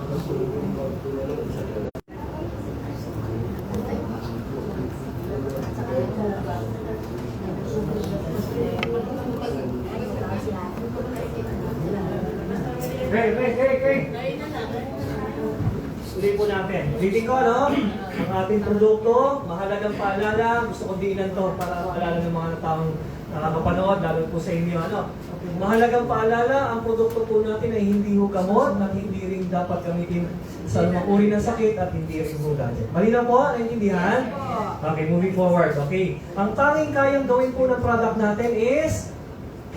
Okay. Ulit po natin. Ulitin ko, no? Ang ating produkto, mahalagang paalala. Gusto kong diinan to para maalala ng mga taong nakakapanood, lalo po sa inyo, ano? Mahalagang paalala, ang produkto po natin ay hindi ho gamot at hindi rin dapat gamitin sa mga uri ng sakit at hindi rin ho gadget. Malinaw po? Naintindihan? Okay, moving forward. Okay. Ang tanging kayang gawin po ng product natin is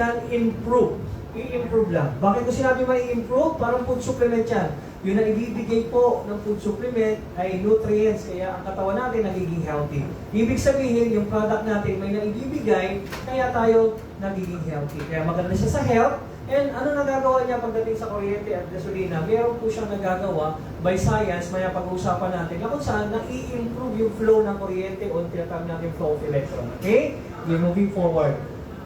can improve. I-improve lang. Bakit ko sinabi may improve? Parang food supplement yan. Yun ang ibibigay po ng food supplement ay nutrients, kaya ang katawan natin nagiging healthy. Ibig sabihin, yung product natin may naibibigay, kaya tayo nagiging healthy. Kaya maganda siya sa health. And ano nagagawa niya pagdating sa kuryente at gasolina? Meron po siyang nagagawa by science, maya pag-uusapan natin, na kung saan nai-improve yung flow ng kuryente o tinatawag natin flow of electron. Okay? We're moving forward.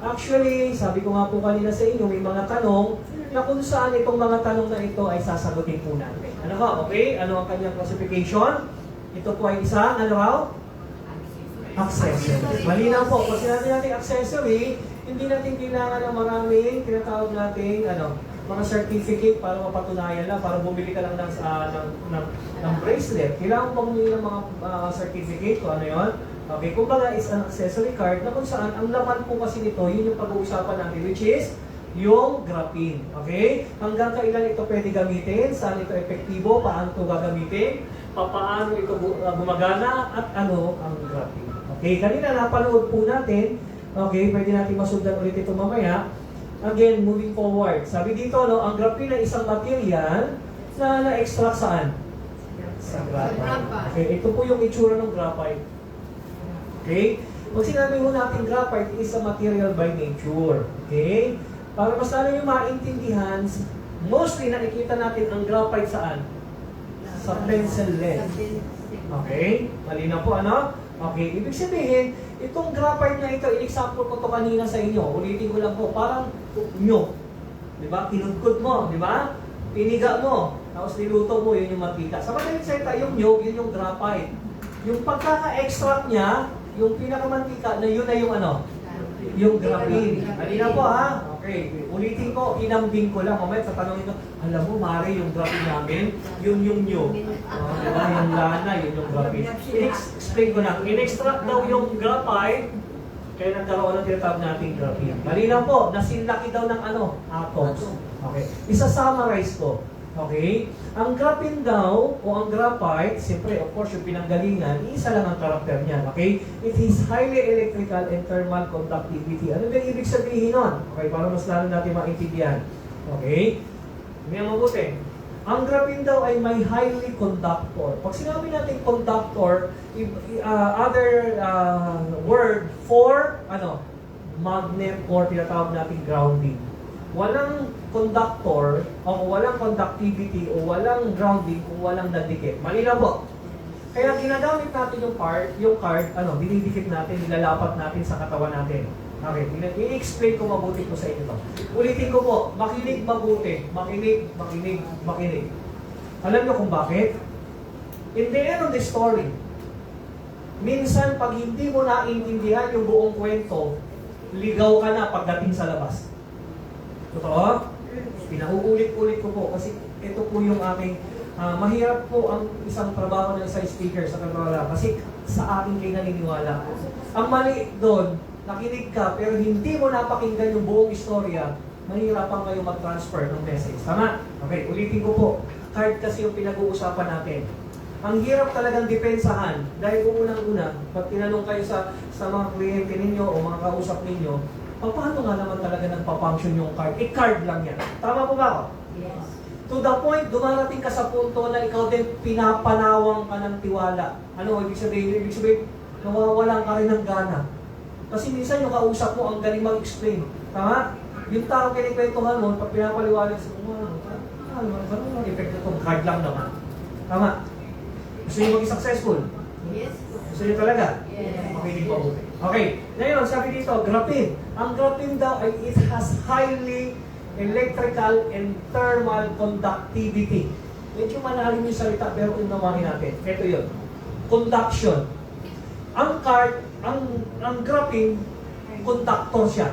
Actually, sabi ko nga po kanina sa inyo, may mga tanong na kung saan itong mga tanong na ito ay sasagutin po natin. Ano ba? Okay? Ano ang kanyang classification? Ito po ay isang, ano raw? Accessory. Malinaw po. Pag sinabi natin accessory, hindi natin kailangan ng maraming tinatawag natin, mga certificate para mapatunayan lang, para bumili ka lang ng bracelet. Kailangan mo bumili ng mga certificate kung ano yun? Okay, kumbaga is an accessory card na kung saan ang laman po kasi nito, yun yung pag-uusapan natin, which is yung graphene. Okay? Hanggang kailan ito pwede gamitin, saan ito epektibo, paano ito gagamitin, paano ito gumagana, at ano ang graphene. Okay, kanina napanood po natin, okay, pwede natin masundan ulit ito mamaya. Again, moving forward. Sabi dito, ang graphene ay isang material na na-extract saan? Sa graphite. Okay, ito po yung itsura ng graphite. Okay? Pag sinabi mo natin graphite is a material by nature. Okay? Para mas lalo yung maintindihan, mostly nakikita natin ang graphite saan? Sa pencil lead. Okay? Malinaw po, ano? Okay, ibig sabihin, itong graphite na ito, in-example ko to kanina sa inyo. Ulitin ko lang po, parang nyo. Diba? Kinudkod mo, diba? Piniga mo. Tapos niluto mo, yun yung mantika. Sa madaling salita, yung nyo, yun yung graphite. Yung pagkaka-extract niya, yung pinakamantika na yun na yung ano? Yung graphene. Halina po ha? Okay. Ulitin ko, inambing ko lang. Mamaya sa tanong ito, alam mo, Mari, yung graphene namin, yun yung nyo. Diba? Yung lana, yun yung graphene. In-explain ko na. In-extract daw yung graphite, kaya nagkaroon ng tinatawag nating graphene. Malinaw po, nasinlaki daw ng ano? Atoms. Okay. Isa-summarize ko. Okay? Ang graphene daw, o ang graphite, siyempre, of course, yung pinanggalingan, isa lang ang karakter niyan. Okay? It is highly electrical and thermal conductivity. Ano ba ibig sabihin nun? Okay, para mas lalo natin maintindihan. Okay? Hindi mabuti. Ang graphene daw ay may highly conductor. Pag sinabi natin conductor, other word for, magnet or tinatawag natin grounding. Walang conductor o walang conductivity o walang grounding kung walang nagdikit. Malinaw po. Kaya ginagamit natin yung card, dinidikit natin, nilalapat natin sa katawan natin. Okay, i-explain ko mabuti po sa inyo to. Ulitin ko po, makinig mabuti. Makinig. Alam niyo kung bakit? In the end of the story, minsan pag hindi mo naintindihan yung buong kwento, ligaw ka na pagdating sa labas. Totoo? Pinauulit-ulit ko po kasi ito po yung aking mahirap po ang isang trabaho ng isang speaker sa kanila kasi sa akin kayo naniniwala. Ang mali doon, nakinig ka pero hindi mo napakinggan yung buong istorya, mahirapan kayo mag-transfer ng message. Tama? Okay, ulitin ko po. Card kasi yung pinag-uusapan natin. Ang hirap talagang depensahan dahil unang-una, pag tinanong kayo sa mga kliyente ninyo o mga kausap ninyo, paano nga naman talaga nagpa-function yung card? Card lang yan. Tama po ba ako? Yes. To the point, dumarating ka sa punto na ikaw din pinapanawang ka ng tiwala. Ano ibig sabihin? Ibig sabihin, nawawalan ka rin ng gana. Kasi minsan yung kausap mo, ang galing mag-explain. Tama? Yung tao kinikwentuhan mo, pag pinapaliwanag sa ganun ang effect na itong card lang naman. Tama? Gusto nyo maging successful? Yes. Gusto nyo talaga? Yes. Makinig pa buti. Okay, ngayon sabi dito, graphene. Ang graphene daw ay it has highly electrical and thermal conductivity. Medyo malalim yung salita, pero unawahin natin. Ito yun. Conduction. Ang graphene, conductor siya.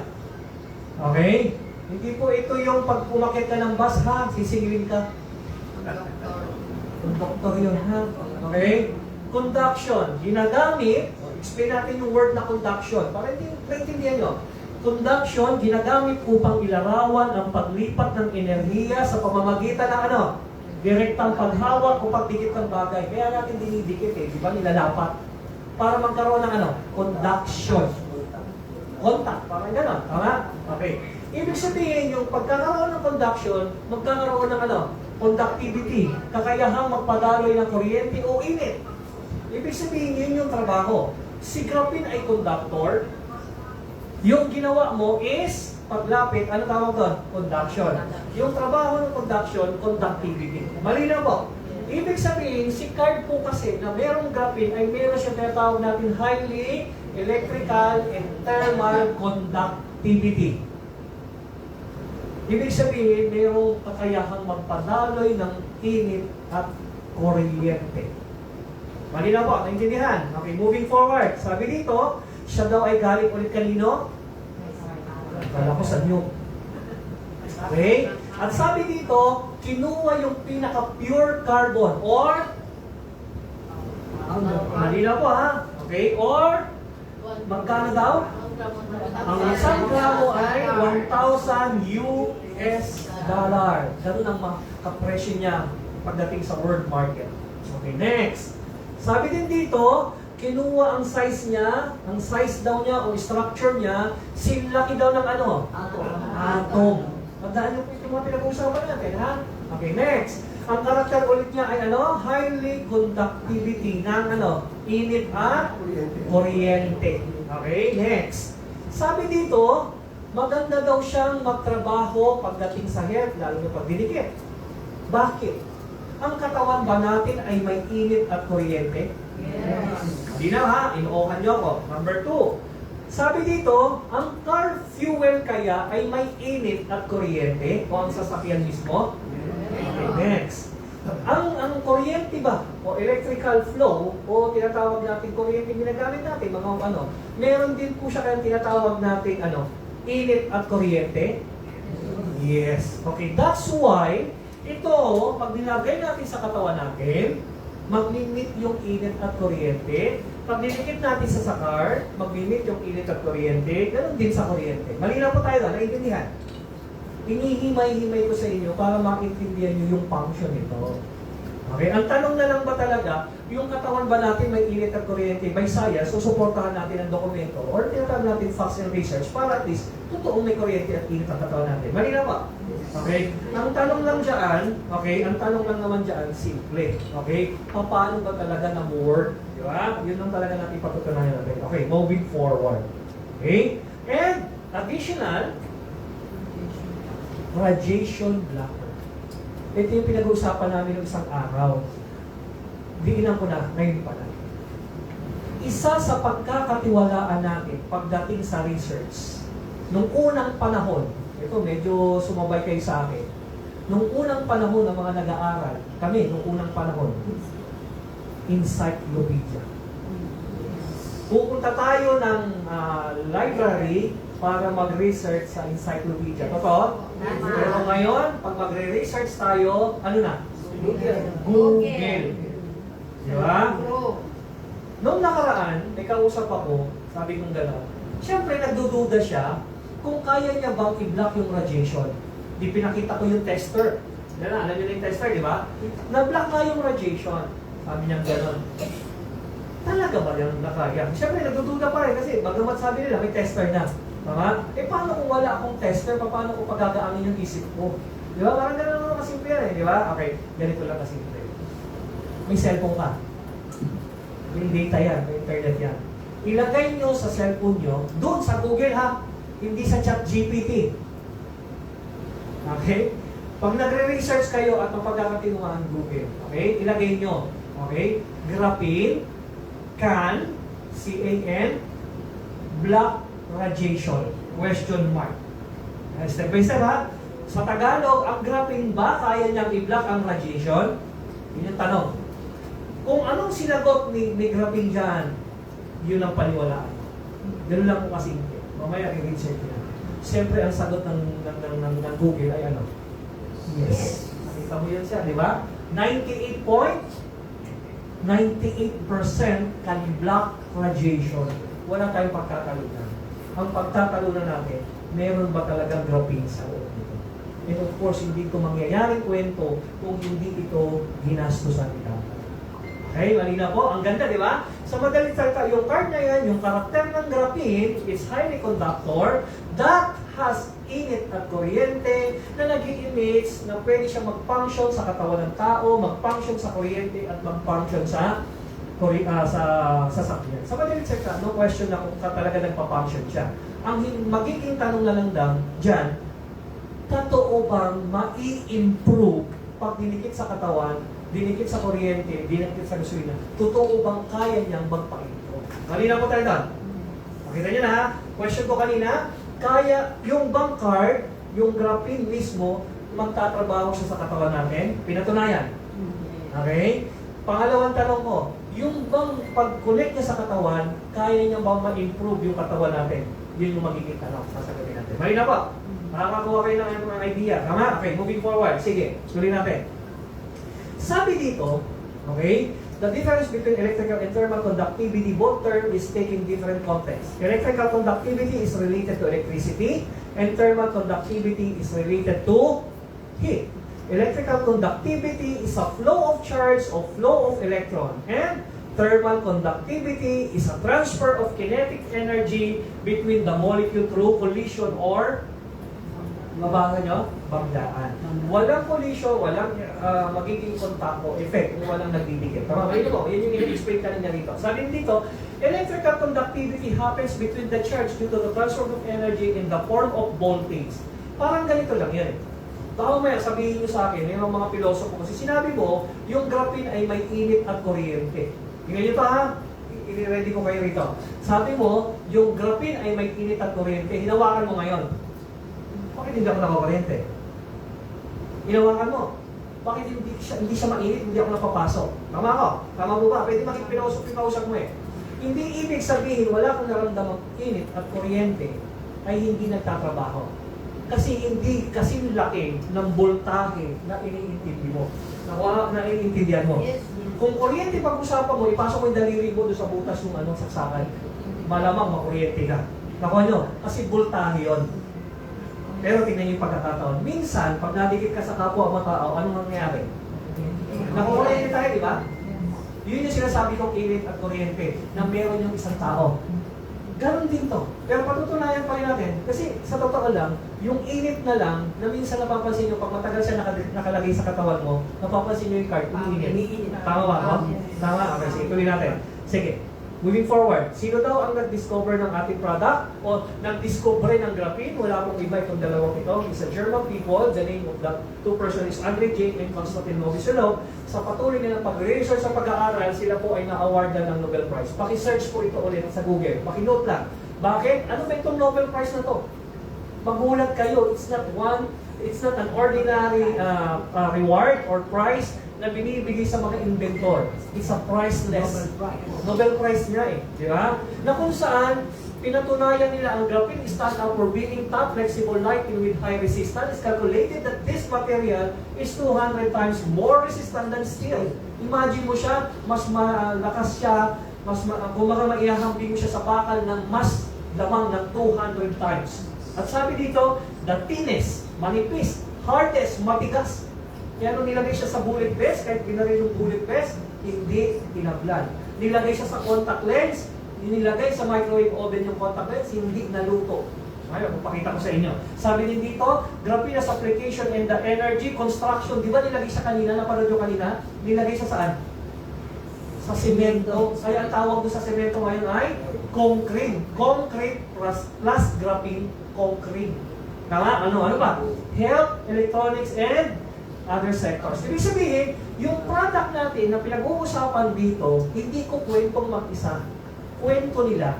Okay? Hindi po ito yung pag umakit ka ng bus, ha? Sisingilin ka. Conductor yun, ha? Okay? Conduction. Ginagamit, explain natin yung word na conduction. Para hindi maintindihan nyo. Conduction, ginagamit upang ilarawan ang paglipat ng enerhiya sa pamamagitan ng ano? Direktang paghawak o pagdikit ng bagay. Kaya natin dinidikit eh. Di ba? Nilalapat. Para magkaroon ng ano? Conduction. Contact. Parang gano'n. Tama? Okay. Ibig sabihin yung pagkakaroon ng conduction, magkakaroon ng ano? Conductivity. Kakayahang magpadaloy ng kuryente o init. Ibig sabihin yun yung trabaho. Si graphene ay conductor. Yung ginawa mo is paglapit, ano tawag doon? Conduction. Yung trabaho ng conduction, conductivity. Malinaw po. Ibig sabihin, si card po kasi na merong graphene ay meron siya tinatawag natin highly electrical and thermal conductivity. Ibig sabihin, merong kakayahang magpadaloy ng init at kuryente. Malinaw po, naintindihan? Okay, moving forward. Sabi dito, siya daw ay galing ulit kanino? Kala ko sa new. Okay? At sabi dito, kinuha yung pinaka-pure carbon or malinaw po ha? Okay? Or magkano daw? Ang isang gramo ay 1,000 US dollar. Ganun ang makapresyo niya pagdating sa world market. Okay, next. Sabi din dito, kinuha ang size niya, ang size daw niya o structure niya, sinlaki daw ng ano? Atom. Tandaan niyo po yung mga pinag-uusapan natin, ha? Okay, next. Ang karakter ulit niya ay ano? Highly conductivity ng ano? Init at kuryente. Okay, next. Sabi dito, maganda daw siyang magtrabaho pagdating sa health, lalo na pag dinikit. Bakit? Ang katawan ba natin ay may init at kuryente? Yes. Hindi na ha, inuokan niyo ako. Number 2. Sabi dito, ang car fuel kaya ay may init at kuryente o ang sasakyan mismo? Okay, next. Ang kuryente ba o electrical flow o tinatawag natin kuryente ginagamit natin mga ano, meron din po siya kayang tinatawag natin ano, init at kuryente? Yes. Okay, that's why ito, pag nilagay natin sa katawan natin, magmimit yung init at kuryente. Pag nilikit natin sa sakar, magmimit yung init at kuryente. Ganun din sa kuryente. Malinaw po tayo na, naiintindihan. Inihimay-himay ko sa inyo para maintindihan nyo yung function nito. Okay? Ang tanong na lang ba talaga, yung katawan ba natin may init at kuryente by science, susuportahan natin ang dokumento or tinatawag natin facts and research para at least totoong may kuryente at init ang katawan natin. Malinaw ba? Okay? Ang tanong lang dyan, okay, ang tanong lang naman dyan, simple. Okay? Paano ba talaga na-work? Di ba? Yun lang talaga natin patutunayan natin. Okay, moving forward. Okay? And, additional, radiation blocker. Ito yung pinag-uusapan namin ng isang araw. Diinan ko na, ngayon pa na. Isa sa pagkakatiwalaan natin pagdating sa research, nung unang panahon, ito medyo sumabay kayo sa akin, nung unang panahon ng mga nag-aaral, kami nung unang panahon, encyclopedia. Pupunta tayo ng library para mag-research sa encyclopedia. Totoo? Pero ngayon, pag magre-research tayo, ano na? Google. Di ba? Noong nakaraan, may kausap ako, sabi kong gano'n, siyempre nagdududa siya kung kaya niya bang i-block yung radiation. Di pinakita ko yung tester. Yan na, alam niyo na yung tester, di ba? Na-block nga yung radiation. Sabi niya gano'n. Talaga ba yung nakaya? Siyempre, nagdududa pa rin kasi bagamat sabi nila, may tester na. Tama? Eh, paano kung wala akong tester? Paano ko pagagaangin yung isip ko? Di ba? Parang gano'n naman kasimple yan eh, di ba? Okay, ganito lang kasimple. May cellphone ka. May data yan, may internet yan. Ilagay nyo sa cellphone nyo, doon sa Google ha, hindi sa ChatGPT. Okay? Pag nagre-research kayo at mapagkakatinungan ng Google, okay? Ilagay nyo, okay? Graphene, CAN, C-A-N, block radiation, question mark. Step by step ha. Sa Tagalog, ang graphene ba kaya niyang i-block ang radiation? Yun yung tanong. Kung anong sinagot ni Graphene dyan, yun ang paniwalaan. Ganun lang po kasi. Mamaya i-recheck niya. Siyempre, ang sagot ng Google ay ano? Yes. Nakita mo yun siya, di ba? 98% can block radiation. Wala tayong pagkatalunan. Ang pagtatalunan natin, meron ba talagang graphene sa loob nito? And of course, hindi ito mangyayaring kwento kung hindi ito ginastusan nila. Okay, malina po. Ang ganda, di ba? Sa madaling salita, yung card na yan, yung karakter ng graphene, is highly conductor that has init at kuryente na nag-i-emit na pwede siya mag-function sa katawan ng tao, mag-function sa kuryente at mag-function sa sasakyan. Sa madaling salita, no question na kung talaga nagpa-function siya. Ang magiging tanong na lang dyan, totoo bang mai-improve pag dinikit sa katawan, dinikit sa kuryente, dinikit sa gasolina, totoo bang kaya niyang magpa-improve? Malina po tayo doon. Makita niyo na ha? Question ko kanina, kaya yung bang card, yung graphene mismo, magtatrabaho siya sa katawan natin? Pinatunayan. Okay? Pangalawang tanong ko, yung bang pag-connect niya sa katawan, kaya niya bang ma-improve yung katawan natin? Yun yung magiging tanong. Sasagutin natin. Malina po. Makakakuha kayo ng mga idea. Tama? Okay, moving forward. Sige, sulit natin. Sabi dito, okay, the difference between electrical and thermal conductivity, both terms is taking different context. Electrical conductivity is related to electricity, and thermal conductivity is related to heat. Electrical conductivity is a flow of charge or flow of electron, and thermal conductivity is a transfer of kinetic energy between the molecule through collision or mabasa nyo? Bagdaan. Walang collision, walang magiging kontakto, effect, kung walang nagdidikit. Tama ba? Yun po, yun yung in-explain ka niya rito. Sabi dito, electrical conductivity happens between the charge due to the transfer of energy in the form of voltage. Parang ganito lang yan eh. Baka may sabihin nyo sa akin, yung mga pilosopo, kasi sinabi mo, yung graphene ay may init at kuryente. Tingnan nyo pa ha? I-ready ko kayo rito. Sabi mo, yung graphene ay may init at kuryente. Hinawakan mo ngayon. Bakit hindi ako nakakuryente? Hinawakan mo. Bakit hindi siya mainit, hindi ako napapasok? Tama ko? Tama mo ba? Pwede makipinausap mo eh. Hindi ibig sabihin, wala kang naramdamang init at kuryente ay hindi nagtatrabaho. Kasi hindi kasing laki ng voltahe na iniintindi mo. Naiintindihan mo. Yes. Kung kuryente pag-usapan mo, ipasok mo yung daliri mo doon sa butas ng saksakan, malamang makuryente ka. Nakuha nyo? Kasi voltahe yun. Pero tingnan niyo yung pagkakataon. Minsan, pag nadikit ka sa kapwa mo tao, anong nangyayari? Nakukuryente tayo, di ba? Yun yung sinasabi kong init at kuryente na meron yung isang tao. Ganon din to. Pero patutunayan pa rin natin. Kasi sa totoo lang, yung init na lang, na minsan napapansin nyo, pag matagal siya nakalagay sa katawan mo, napapansin nyo yung card, umiinit. Tama ba ako? Tama? Okay, sige, tuloy natin. Sige. Moving forward, sino daw ang nag-discover ng ating product o nag-discover ng graphene? Wala pong iba itong dalawang ito. It's a German people. The name of the two person is Andre J. and Konstantin Noviselov. Sa patuloy nilang pag-research sa pag-aaral, sila po ay na-awardan ng Nobel Prize. Paki-search po ito ulit sa Google. Paki-note lang. Bakit? Ano ba itong Nobel Prize na to? Magulat kayo. It's not an ordinary reward or prize na binibigay sa mga inventor. It's a priceless. Nobel Prize niya eh. Di ba? Na kung saan, pinatunayan nila ang graphene stand out for being tough, flexible, light, and with high resistance. It's calculated that this material is 200 times more resistant than steel. Imagine mo siya, mas malakas siya, kung maihahamping mo siya sa bakal ng mas lamang ng 200 times. At sabi dito, the thinnest, manipis, hardest, matigas. Kaya nung nilagay siya sa bullet vest, kahit binaril yung bullet vest, hindi tinablan. Nilagay siya sa contact lens, nilagay sa microwave oven yung contact lens, hindi naluto. Ngayon, pakita ko sa inyo. Sabi din dito, graphene as application and the energy construction. Di ba nilagay siya kanina, napanood nyo kanina? Nilagay siya saan? Sa semento. Kaya ang tawag doon sa semento ngayon ay concrete. Concrete plus graphene, concrete. Tama? Ano ba? Health, electronics, and other sectors. Ibig sabihin, yung product natin na pinag-uusapan dito, hindi ko kwentong mag-isa. Kwento nila,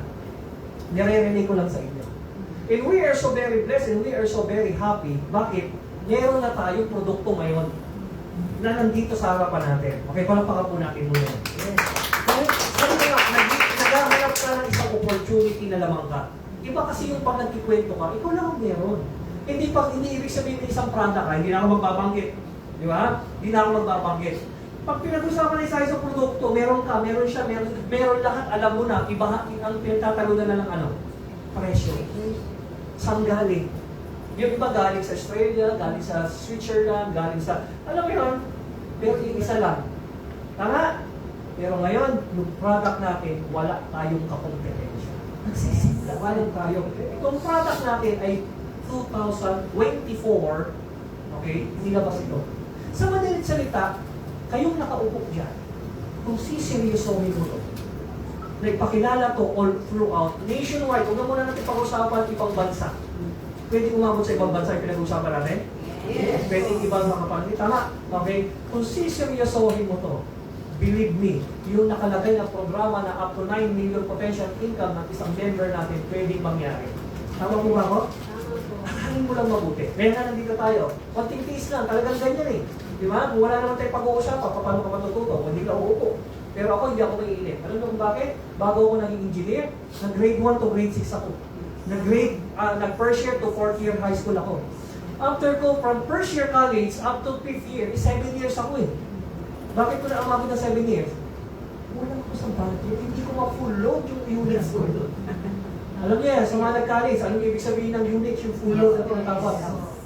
nire-relay ko lang sa inyo. And we are so very blessed and we are so very happy. Bakit? Meron na tayong produkto ngayon. na nandito sa harapan natin. Okay, palakpakan po natin muna. Yes. Sabi ko nga, naghahanap ka ng isang opportunity na lamang ka. Iba kasi yung pag nagkikwento ka, ikaw lang ang meron. Hindi ibig sabihin ng isang product ka, hindi na ako magbabanggit. Di ba? Hindi na ako magbabanggit. Pag pinag-usapan na isa isang produkto, meron ka, meron siya, meron lahat, alam mo na, iba ang pinagtatalunan na ng ano? Presyo. Saan galing? Yung iba galing sa Australia, galing sa Switzerland, galing sa, alam mo yun, pero yung isa lang. Tama? Pero ngayon, yung product natin, wala tayong kakompetensya. Nagsisimula, wala tayo. Itong product natin ay 2024, okay, nilabas ito. Sa madalit salita, kayong nakaupo dyan, kung siseryosohin mo ito, nagpakilala to all throughout, nationwide, huwag na muna natin pag-usapan ibang bansa. Pwede umabot sa ibang bansa yung pinag-usapan natin? Yes. Pwede ibang makapangit. Tama? Okay? Kung siseryosohin mo to, believe me, yung nakalagay na programa na up to 9 million potential income ng isang member natin, pwedeng mangyari. Tama po ba ako? Akaling mo lang mabuti. Kaya nga nandito tayo. Konting tiis lang, talagang ganyan eh. Di ba? Kung wala naman tayo pag-uusapan, paano ka matututo? Hindi ka uupo. Pero ako, hindi ako maiinit. Alam mo kung bakit? Bago ako naging engineer, nag-grade 1 to grade 6 ako. Nag-first year to 4th year high school ako. After ko, from first year college up to 5th year, 7 years ako eh. Bakit ko na umabot na 7 years? Wala ko sa budget. Hindi ko ma-full load yung units ko. Alam niya, sa mga nag-college, anong ibig sabihin ng units, yung full load na tinatawag?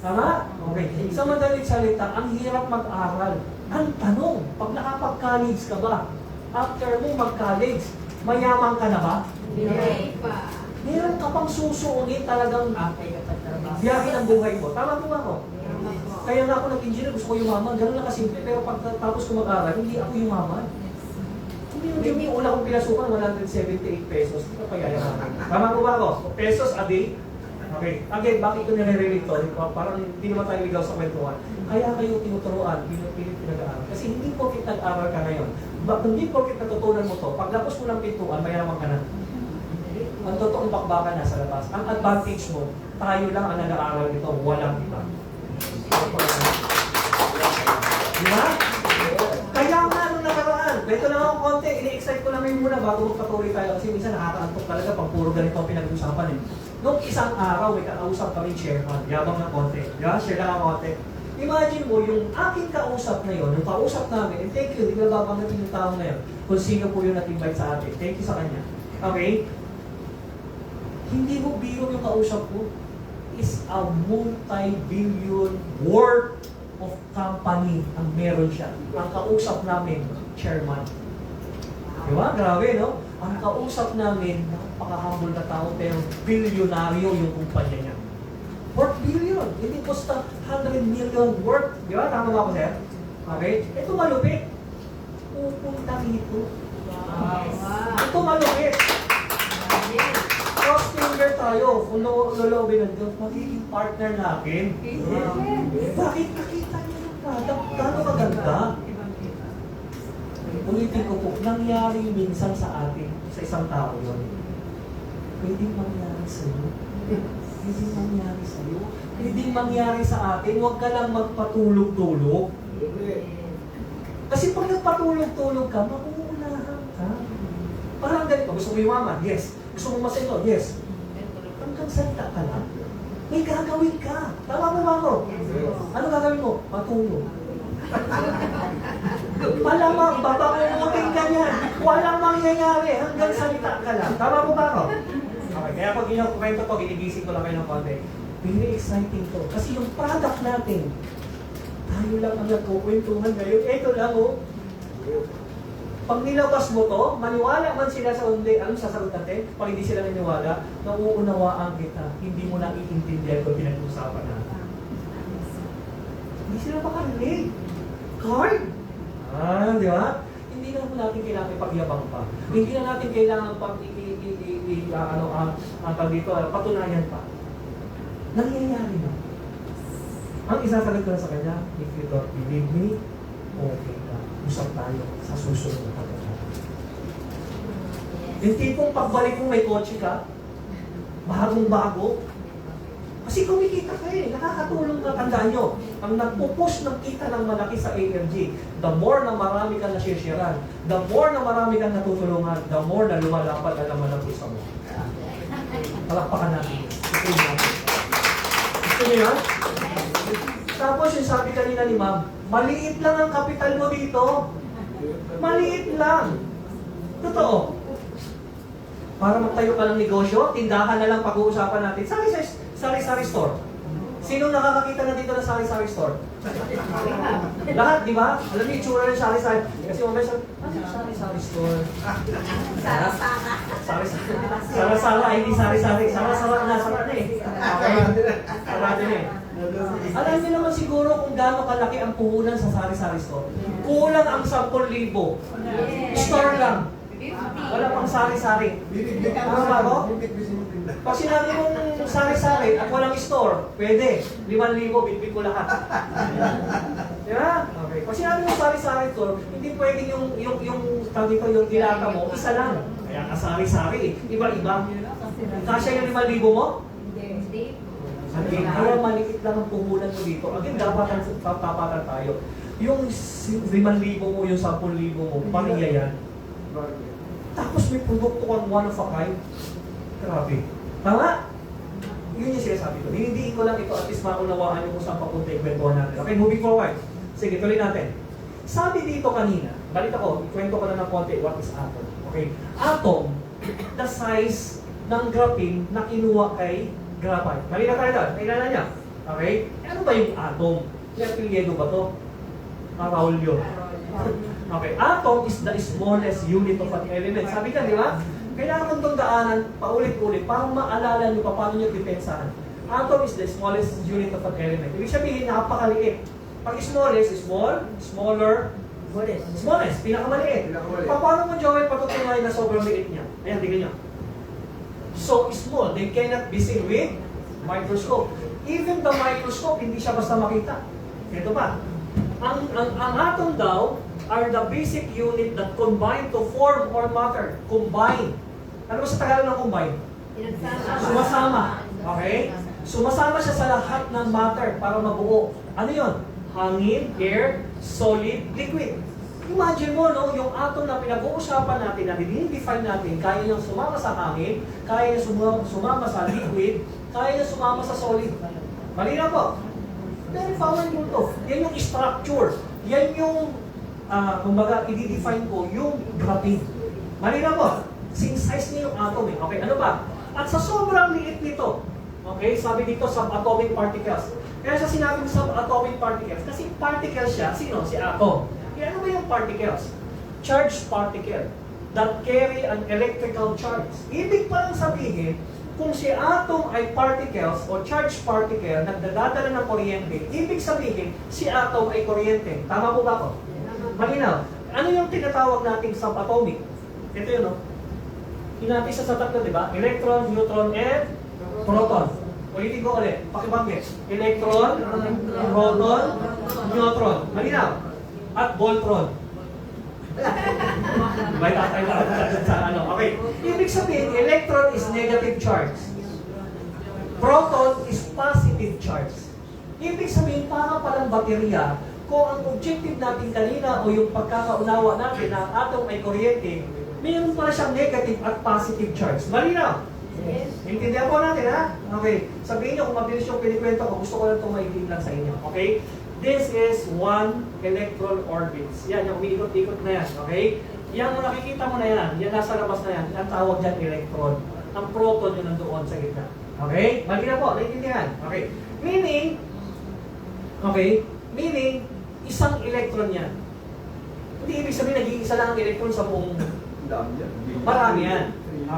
Tama? Okay. Sa madaling salita, ang hirap mag-aral. Ang tanong, pag nakapag-college ka ba, after mo mag-college, mayaman ka na ba? Hindi pa. Meron ka pang susuunin talagang biyahe ng buhay mo. Tama po ba ako? Kaya nga ako nag-engineer, gusto ko yumaman. Ganun lang kasimple. Pero pag tapos ko mag-aral, hindi ako yumaman. Hindi yung una kong pinasukan, 178 pesos. Hindi ka pa yayaman. Tama po ba ako? Pesos a day? Okay. Again, bakit ko nire-relate to? Parang hindi naman tayo ligaw sa kwentuhan. Kaya kayo tinuturuan, pinag-aaral. Kasi hindi po kita nag-aral ka ngayon. Hindi po kita natutunan mo to. Paglapos mo ng pintuan, mayaman ka na. Ang totoong bakbakan nasa labas. Ang advantage mo, tayo lang ang nag-aaral nito, walang iba. Di ba? Kaya nga nung nakaraan, ito lang ako konti, ini-excite ko lang yung muna bago magpatuloy tayo kasi minsan nakakaantok talaga pag puro ganito ang pinag-usapan eh. Noong isang araw, may kakausap kami chairman, yabang ng konti. Di ba? Share lang ang konti. Imagine mo, yung aking kausap na yun, yung kausap namin, and thank you, hindi ko babanggatin yung tao na yun, kung sino po yung nag-invite sa atin. Thank you sa kanya. Okay? Hindi mo biro yung kausap ko. Is a multi-billion worth of company ang meron siya. Ang kausap namin, chairman. Di ba? Grabe, no? Ang kausap namin, napaka-humble na tao, pero bilyonaryo yung kumpanya niya. Worth billion. Hindi basta 100 million worth. Di ba? Tama ba ako, sir? Okay? Ito malupit. Pupunta rito. Wow. Ito malupit. Cross-finger tayo. Kung loloobin ng Diyos, magiging partner natin. Bakit nakita niyo yung product? Gano'ng maganda? Ulitin ko po, nangyari minsan sa atin, sa isang tao yun. Pwedeng mangyari sa iyo. Pwedeng mangyari sa iyo. Pwedeng mangyari sa atin. Huwag ka lang magpatulog-tulog. Kasi pag nagpatulog-tulog ka, makuunahan ka. Parang ganito, gusto mo yumaman? Yes. Gusto mo masito? Yes. Hanggang salita ka lang. May gagawin ka. Tama mo ba ako? Ano gagawin mo? Matulog. Malamang, babangutin ka niyan. Walang mangyayari. Hanggang salita ka lang. Tama mo ba ako? Okay, kaya pag kwento to, ginigising ko lang kayo ng konti. Very exciting to. Kasi yung product natin, tayo lang ang nagkukwentuhan ngayon. Ito lang, oh. Pag nilabas mo to, maniwala man sila sa hindi, anong sasagot natin? Pag hindi sila naniwala, nauunawaan kita, hindi mo na iintindihan kung pinag-usapan natin. Hindi sila makarinig. Card? Di ba? Hindi na po natin kailangan ipagyabang pa. Hindi na natin kailangan patunayan pa. Nangyayari na. Ang isasagot ko na sa kanya, if you don't believe me, okay ka. Usap tayo sa susunod na pagkakataon. Yung tipong pagbalik mo may kotse ka, bagong-bago, Kasi kumikita ka eh, nakakatulong ka. Tandaan nyo, ang nagpupush ng kita ng malaki sa AMG, the more na marami kang nasisharean, the more na marami kang natutulungan, the more na lumalapad ang laman ng puso mo. Palakpakan natin. Ito yung natin. Gusto nyo yan? Tapos yung sabi kanina ni ma'am, maliit lang ang kapital mo dito. Maliit lang. Totoo. Para magtayo ka ng negosyo, tindahan na lang pag-uusapan natin. Sari-sari store. Sino nakakakita na dito ng sari-sari store? Lahat, di ba? Alam niyo yung itsura ng sari-sari. Kasi mamaya sabi, ano yung sari-sari store? Sara-sara. Sara-sara, hindi sari-sari. Sara-sara na, sara na eh. Okay? Sarado na eh. Alam niyo naman siguro kung gaano kalaki ang puhunan sa sari-sari store. Kulang ang 10,000. Store lang. Wala pang sari-sari. Tama ba ako? Pag sinabi mong sari-sari at walang store, pwede. 5,000, bitbit ko lahat. Di ba? Okay. Pag sinabi mong sari-sari store, hindi pwede yung dilata mo, isa lang. Kaya ka sari-sari. Iba-iba. Kasya yung 5,000 mo? Hindi. Again, kaya maliit lang ang puhunan mo dito. Again, dapat papapatan tayo. Yung 5,000 mo, yung 10,000 mo, pamilya yan. Tapos may produkto kang one of a kind. Grabe. Tama? Yun yung sinasabi ko. Hindi ko lang ito at least maunawaan nyo kung saan papunta yung kwentuhan natin. Okay, moving forward. Sige, tuloy natin. Sabi dito kanina, balik ako, ikwento ko na ng konti, what is atom? Okay, atom, the size ng graphene na kinuha kay graphite. Mali na tayo doon, kailangan niya. Okay? Ano ba yung atom? Lepilyedo ba to? Raul yun. Okay, atom is the smallest unit of an element. Sabi ka, di ba? Kailangan mong itong daanan paulit-ulit para maalala nyo pa paano nyo depensahan. Atom is the smallest unit of an element. Ibig sabihin, napakaliit. Pag smallest, small, smaller, smallest, pinakamaliit. Paano mo, Joel, patutunayan na sobrang liit niya? Ayan, tingnan nyo. So small, they cannot be seen with microscope. Even the microscope, hindi siya basta makita. Ito pa. Ang atom daw are the basic unit that combine to form or matter. Combine. Ano ba sa Tagalog ng combine? Sumasama. Okay? Sumasama siya sa lahat ng matter para mabuo. Ano yon? Hangin, air, solid, liquid. Imagine mo, no, yung atom na pinag-uusapan natin, na dinidefine natin, kaya niyang sumama sa hangin, kaya niyang sumama sa liquid, kaya niyang sumama sa solid. Malinaw po. Very powerful to. Yan yung structure. Yan yung, kumbaga, i-define ko, yung graphene. Malinaw po. Same size niya yung atom eh. Okay, ano ba? At sa sobrang liit nito, okay, sabi dito, subatomic particles. Kaya sa sinabing subatomic particles, kasi particles siya, sino? Si atom. Kaya ano ba yung particles? Charged particle that carry an electrical charge. Ibig palang sabihin, kung si atom ay particles o charged particle nagdadala ng kuryente, ibig sabihin, si atom ay kuryente. Tama po ba ako? Malinaw. Ano yung tinatawag nating subatomic? Ito yun, no? Hinati siya sa tatlo, di ba? Electron, neutron, and proton. Ulitin ko ulit. Pakibanggit. Electron, proton, neutron. Malinaw. At voltron. May tatay sa ano. Okay. Ibig sabihin, electron is negative charge. Proton is positive charge. Ibig sabihin, para palang baterya, kung ang objective natin kanina o yung pagkakaunawa natin na ang atom ay kuryente, mayroon pala siyang negative at positive charge. Malinaw? Yes. Intindihan po natin, ha? Okay. Sabihin niyo kung mabilis yung kinikwento ko, gusto ko lang itong maiging lang sa inyo. Okay? This is one electron orbits. Yan, yung umiikot-ikot na yan. Okay? Yan, kung nakikita mo na yan, yan nasa labas na yan, ang tawag dyan electron. Ang proton yun nandoon sa gitna. Okay? Malinaw po, naiintindihan. Okay. Meaning, isang electron yan. Hindi ibig sabihin, nag-iisa lang ang electron sa buong... Marami yan.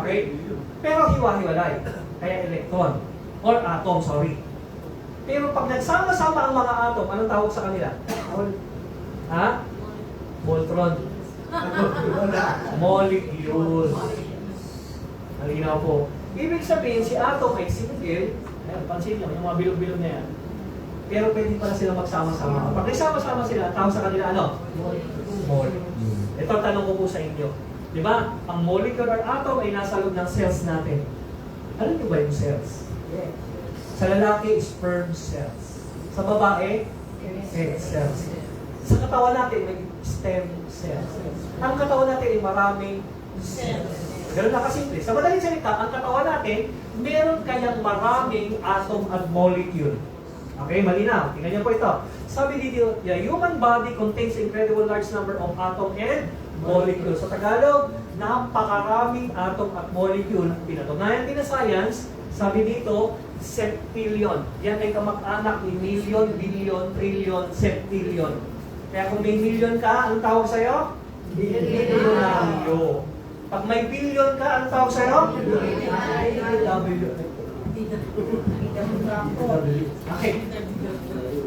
Okay? Pero hiwa-hiwalay. Kaya electron. Or atom, sorry. Pero pag nagsama-sama ang mga atom, anong tawag sa kanila? Ha? Voltron. Molecules. Halinaw po. Ibig sabihin, si atom ay single. Ayan, pansin nyo, yung mga bilog-bilog na yan. Pero pwede pala sila magsama-sama. Pag nagsama-sama sila, tawag sa kanila ano? Molecule. Ito tanong ko po sa inyo. Di ba? Ang molecule or atom ay nasa loob ng cells natin. Alam niyo ba yung cells? Yes. Sa lalaki, sperm cells. Sa babae, egg cells. Sa katawan natin, may stem cells. Ang katawan natin ay maraming cells. Ganun na kasimple. Sa madaling salita, ang katawan natin, meron kayang maraming atom at molecule. Okay, malinaw. Tingnan niyo po ito. Sabi dito, the human body contains incredible large number of atom and molecule. Sa Tagalog, napakaraming atom at molecule. Pinatunayan din na science, sabi dito, septillion. Yan ay kamag-anak ni million, billion, trillion, septillion. Kaya kung may million ka, anong tawag sa'yo? Bilyonaryo. Pag may billion ka, anong tawag sa'yo? Okay.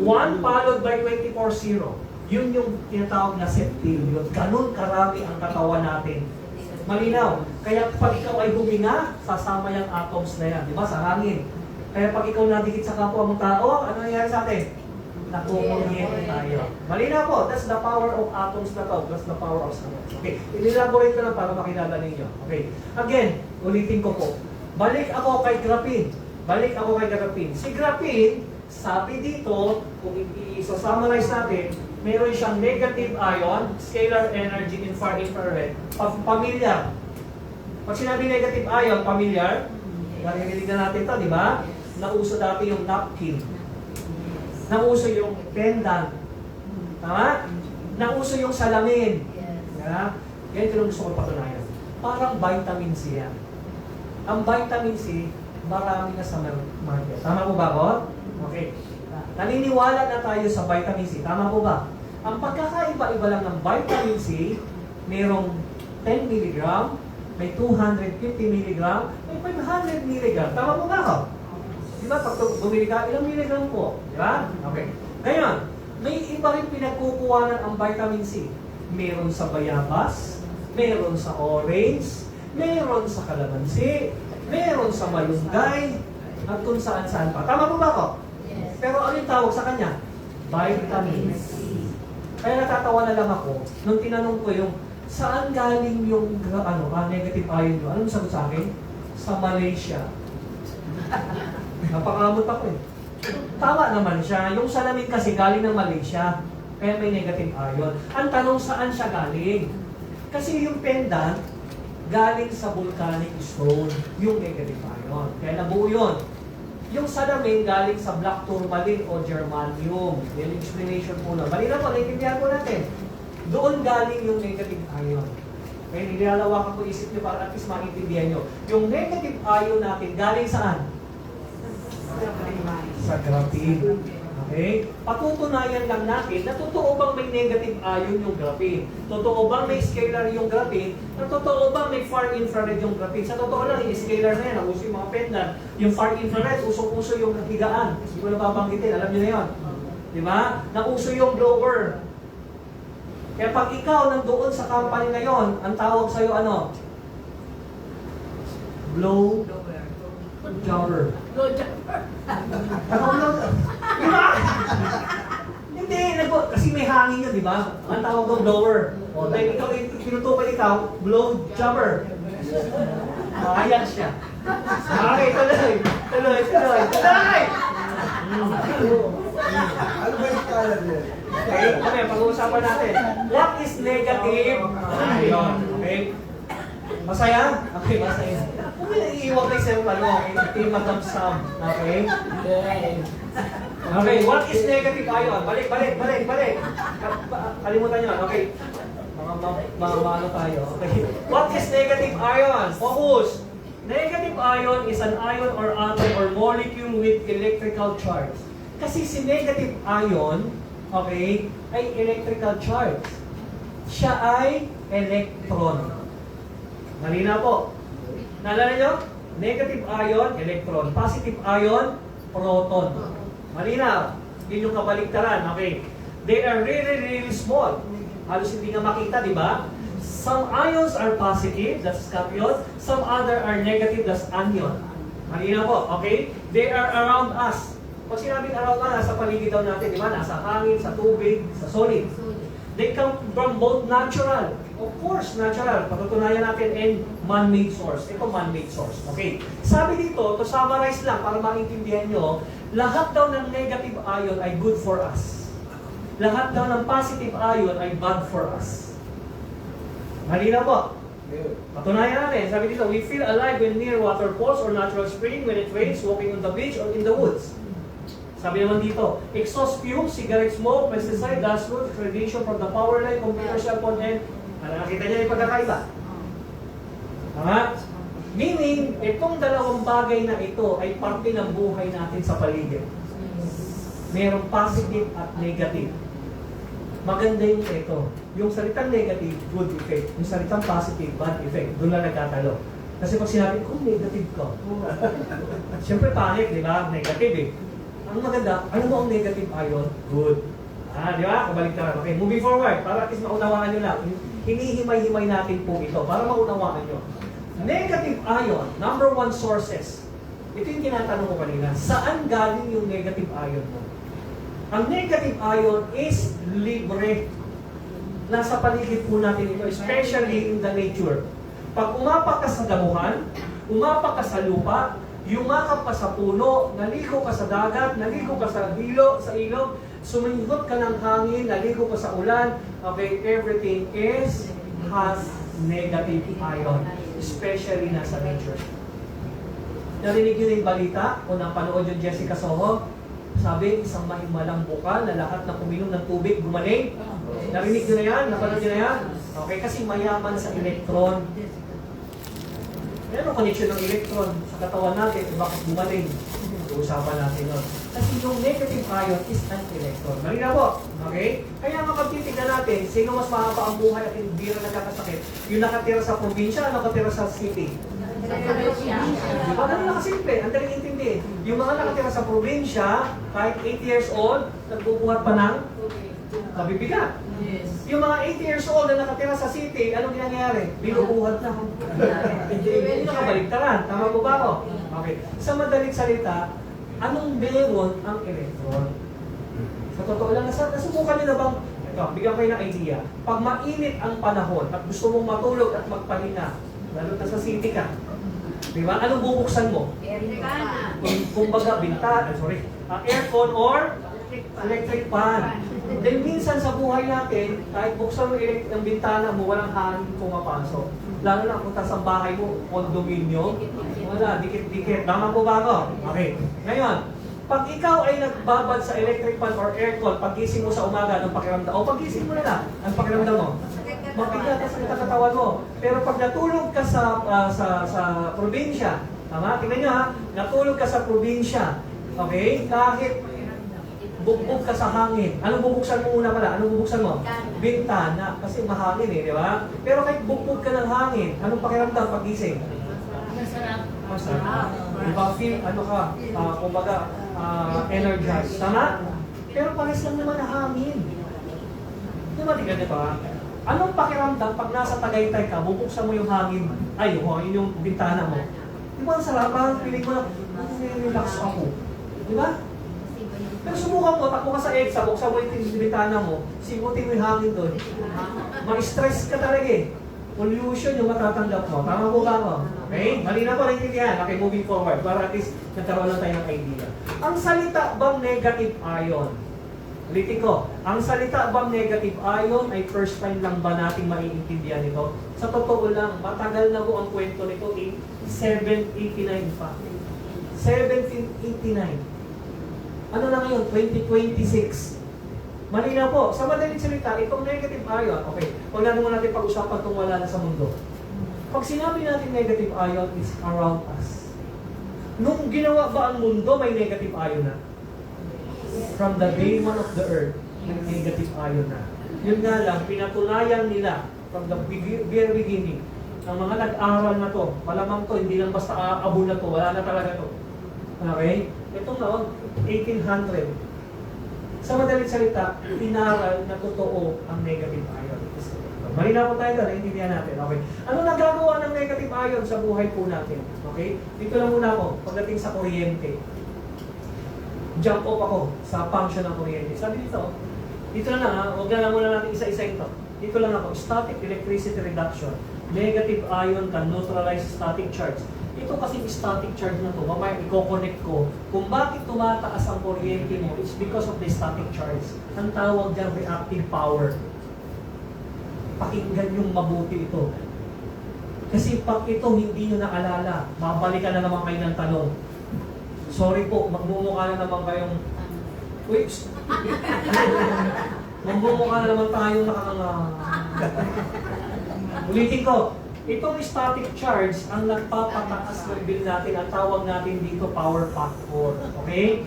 1 followed by 24 zero. Yun yung tinatawag na septillion. Ganun karami ang katawan natin. Malinaw. Kaya pag ikaw ay huminga, sasama yung atoms na yan. Di ba? Sa hangin. Kaya pag ikaw nadikit sa kapwa mong tao, ano nangyari sa atin? Nakukuryente tayo. Malinaw po. That's the power of atoms na to. That's the power of atoms. Okay. Inelaborate ko lang para makilala ninyo. Okay. Again, ulitin ko po. Balik ako kay graphene. Balik ako kay graphene. Si graphene, sabi dito, kung i-summarize natin, meron siyang negative ion, scalar energy in far infrared. Familiar. Pag sinabi negative ion, familiar, narinig na natin ito, di ba? Nauso dati yung napkin. Nauso yung pendant. Tama? Nauso yung salamin. Yeah? Yan ito yung gusto ko patunayan. Parang vitamin C yan. Ang vitamin C, marami na sa market. Tama po ba ako? Okay. Naniniwala na tayo sa vitamin C. Tama po ba? Ang pagkakaiba-iba lang ng vitamin C, mayroong 10 mg, may 250 mg, may 500 mg. Tama po ba ako? Di ba? Pag bumili ka, ilang milligram po? Di ba? Okay. Ngayon, may iba rin pinagkukuhanan ang vitamin C. Meron sa bayabas, meron sa orange, meron sa kalamansi, meron sa malunggay, at kung saan-saan pa. Tama po ba ako? Yes. Pero ano yung tawag sa kanya? Vitamin C. Kaya natatawa na lang ako nung tinanong ko yung saan galing yung negative ion nyo? Anong sagot sa akin? Sa Malaysia. Napakamot ako eh. Tama naman siya. Yung salamin kasi galing ng Malaysia. Kaya may negative ion. Ang tanong saan siya galing? Kasi yung pendant, galing sa volcanic stone, yung negative ion. Kaya nabuo yun. Yung salamin galing sa black tourmaline o germanium. Yung explanation po na. Malina po, naiintindihan po natin. Doon galing yung negative ion. Kaya nilalawakan ko isip nyo para at least maintindihan nyo. Yung negative ion natin galing saan? Sa graphene. Okay? Patutunayan lang natin na totoo bang may negative ion yung graphene? Totoo bang may scalar yung graphene? Na totoo bang may far infrared yung graphene? Sa totoo lang, yung scalar na yan, nauso yung mga pendant. Yung far infrared, usong-uso yung higaan. Hindi ko napapanggitin, alam nyo na yun. Di ba? Nauso yung blower. Kaya pag ikaw nandoon sa company na yon, ang tawag sa'yo ano? Blow jobber. Di ba? Hindi, kasi may hangin yun, di ba? Ang tawag doon, blower. O, dahil ikaw, tinutukan ikaw, blow jobber. Ayan siya. Okay, tuloy. Ano ba yung skala niya? Okay, pag-uusapan natin. What is negative ion? Okay? Masaya? Okay, masaya. Kung may naiiwag kayo sa ano, team matamsam. Okay? Okay, what is negative ion? Balik. Kalimutan nyo, okay? Mga ano tayo, okay? What is negative ion? Focus! Negative ion is an ion or atom or molecule with electrical charge. Kasi si negative ion, okay, ay electrical charge. Siya ay electron. Malina po. Naalala nyo? Negative ion, electron. Positive ion, proton. Malinaw. Yun yung kabaligtaran. Okay. They are really small. Halos hindi nga makita, di ba? Some ions are positive, that's cation. Some other are negative, that's anion. Malinaw po. Okay? They are around us. Pag sinabing around us, nasa paligid daw natin, di ba? Nasa hangin, sa tubig, sa solid. They come from both natural, of course, natural, patutunayan natin, and man-made source. Ito, man-made source. Okay. Sabi dito, to summarize lang, para maintindihan nyo, lahat daw ng negative ion ay good for us. Lahat daw ng positive ion ay bad for us. Halina po. Patunayan natin, sabi dito, we feel alive when near waterfalls or natural spring, when it rains, walking on the beach or in the woods. Sabi naman dito, exhaust fumes, cigarette smoke, pesticide, dust roots, radiation from the power line, computer, cellphone, and nakita niya yung pagkakaiba. Tama? Meaning, itong dalawang bagay na ito ay parte ng buhay natin sa paligid. Merong positive at negative. Maganda yung ito. Yung salitang negative, good effect. Yung salitang positive, bad effect. Doon lang nagkatalo. Kasi pag sinabi, kung negative ka, siyempre pangit, di ba? Negative eh. Ang maganda, ano mo ang negative ion? Good. Di ba? Kabalik ka lang. Okay, moving forward. Para at least maunawaan nyo lang. Hinihimay-himay natin po ito para maunawaan nyo. Negative ion, number one sources. Ito yung tinatanong ko kanina. Saan galing yung negative ion mo? Ang negative ion is libre. Nasa paligid po natin ito, especially in the nature. Pag umapak ka sa damuhan, umapak ka sa lupa, yumakap ka sa puno, naligo ka sa dagat, naligo ka sa ilog, sumihot ka ng hangin, naligo ka sa ulan, okay, everything has negative ion, especially nasa nature. Narinig yun yung balita, o napanood yung Jessica Soho, sabi, isang mahimalang bukal na lahat na kuminom ng tubig, gumaling. Narinig nyo na yan? Napanood nyo na yan? Okay, kasi mayaman sa electron. Meron connection ng electron sa katawan natin, bakit gumaling? Usapan natin nun. Kasi yung negative ion is an electron. Malina po. Okay? Kaya makapitigan natin, sino mas mahaba ang buhay at hindi na nagkakasakit? Yung nakatira sa probinsya, nakatira sa city? Di ba? Ano nakasimple? Ang daling intindi. Yung mga nakatira sa probinsya, kahit 8 years old, nagbubuhat pa ng kabibigat. Yung mga 80 years old na nakatira sa city, anong ginangyari? Binubuhat na. Hindi nakabaliktaran. Tama po ba ako? Okay. Sa madaling salita, anong meron ang electron? Sa totoo lang, nasubukan nyo na bang, ito, bigyan kayo ng idea. Pag mainit ang panahon at gusto mong matulog at magpahinga, lalo na sa city ka, di ba? Anong bubuksan mo? Kumbaga, aircon or electric fan. Then minsan sa buhay natin, kahit buksan mo ang bintana mo, walang hangin pumapasok. Lalo na kung sa bahay mo, condominium, wala, dikit-dikit. Tama po ba ako? Okay. Ngayon, pag ikaw ay nagbabad sa electric fan or aircon, pagising mo sa umaga, anong pakiramdam? O pagising mo na lang, anong pakiramdam mo? Mabigat sa katawan mo. Pero pag natulog ka sa probinsya, tama? Tingnan nyo ha, natulog ka sa probinsya, okay? Kahit bugbog ka sa hangin. Anong bubuksan mo muna pala? Anong bubuksan mo? Bintana. Kasi mahangin eh, di ba? Pero kahit bugbog ka ng hangin, anong pakiramdam pagising? Masarap. Masarap. Di ba? Feel, ano ka, kumbaga, energized. Tama? Pero pares lang naman na hangin. Di ba, di ba? Anong pakiramdam pag nasa Tagaytay ka, bubuksan mo yung hangin, yung bintana mo? Di ba, ang sarap? Parang piling mo na, relax ako. Di ba? Pero subukan mo, takbo ka sa EDSA, buksan mo yung bintana mo, simutin mo yung hangin doon. Ma-stress ka talaga eh. Pollution yung matatanggap mo. Tama po ba ako? Okay? Malina po rin yan. Okay, moving forward. Para at least nagkaroon lang tayo ng idea. Ang salita bang negative ion? Ulitin ko. Ang salita bang negative ion ay first time lang ba nating maiintindihan ito? Sa totoo lang, matagal na po ang kwento nito in 789 pa. 1789. Ano na ngayon? 2026. Malina po. Sa madaling salita, itong negative ion, okay, huwag na naman natin pag-usapan itong wala na sa mundo. Pag sinabi natin negative ion is around us. Nung ginawa ba ang mundo, may negative ion na? From the day one of the earth, may negative ion na. Yun nga lang, pinatunayan nila from the very beginning. Ang mga nag-aral na to, malamang to, hindi lang basta abo na to, wala na talaga to. Okay? Itong noon, 1800. Sa madaling salita, inaral na totoo ang negative ion. Malinaw po tayo doon, naiintindihan natin. Okay. Ano nagagawa ng negative ion sa buhay po natin? Okay? Dito lang muna ako, pagdating sa kuryente. Jump off ako sa function ng kuryente. Sabi dito, Dito na lang ha, huwag na lang muna natin isa-isa ito. Dito lang ako, static electricity reduction. Negative ion can neutralize static charge. Ito kasi static charge na to, mamaya i-connect ko. Kung bakit tumataas ang kuryente mo, it's because of the static charge. Ang tawag dyan, reactive power. Pakinggan yung mabuti ito. Kasi pag ito hindi nyo naalala, babalikan na naman kayo ng tanong. Sorry po, magmumukha na naman kayong... Uy, magmumukha na naman tayong nakakanga. Ulitin ko, itong static charge ang nagpapataas ng bill natin, ang tawag natin dito power factor. Okay?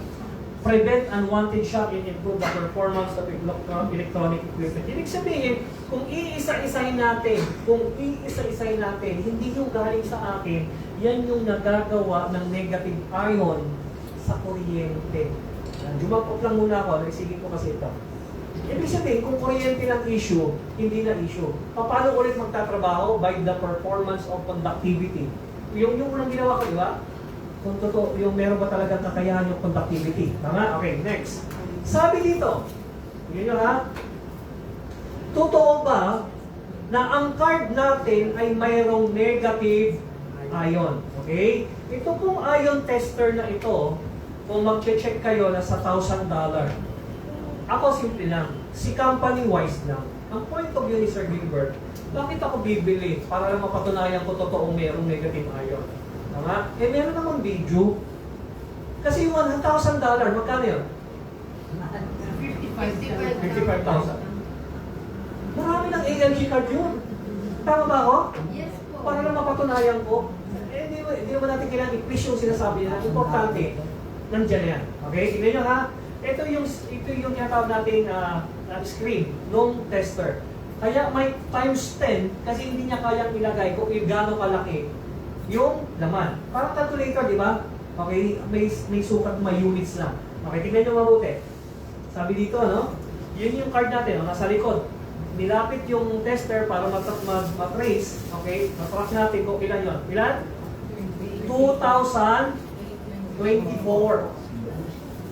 Prevent unwanted shock and improve the performance of electronic equipment. Ibig sabihin, kung iisa-isahin natin, hindi yung galing sa akin, yan yung nagagawa ng negative ion sa kuryente. Jumapot lang muna ako, nagsingin ko kasi ito. Ibig sabihin, kung kuryente ng issue, hindi na issue. Paano ulit magtatrabaho? By the performance of conductivity. Yung unang ginawa ko, di ba? Kung totoo, yung meron ba talagang kakayahan yung conductivity. Tama? Okay, next. Sabi dito, yun nyo ha? Totoo ba na ang card natin ay mayroong negative ion? Okay? Ito pong ion tester na ito, kung mag-check kayo, nasa $1,000. Ako simple lang, si company wise lang. Ang point of view ni Sir Gilbert, bakit ako bibili para lang mapatunayan ko totoong mayroong negative ion? Tama? Eh meron namang video. Kasi yung $1,000, magkano yun? 55,000. Marami ng ALG card yun. Tama ba ako? Yes po. Para lang mapatunayan ko. Eh, hindi naman natin kailangan i-push yung sinasabi nila. Importante, nandiyan yan. Okay? Tignan nyo ha. Ito yung tinatawag natin screen, long tester. Kaya may times 10 kasi hindi niya kayang ilagay kung gaano kalaki yung laman. Parang calculator, di ba? Okay, may sukat, may units na. Okay, tignan nyo mabuti. Sabi dito, ano? Yun yung card natin, nasa likod. Nilapit yung tester para matrace. Okay, matrace natin kung ilan yun. Ilan? 2024.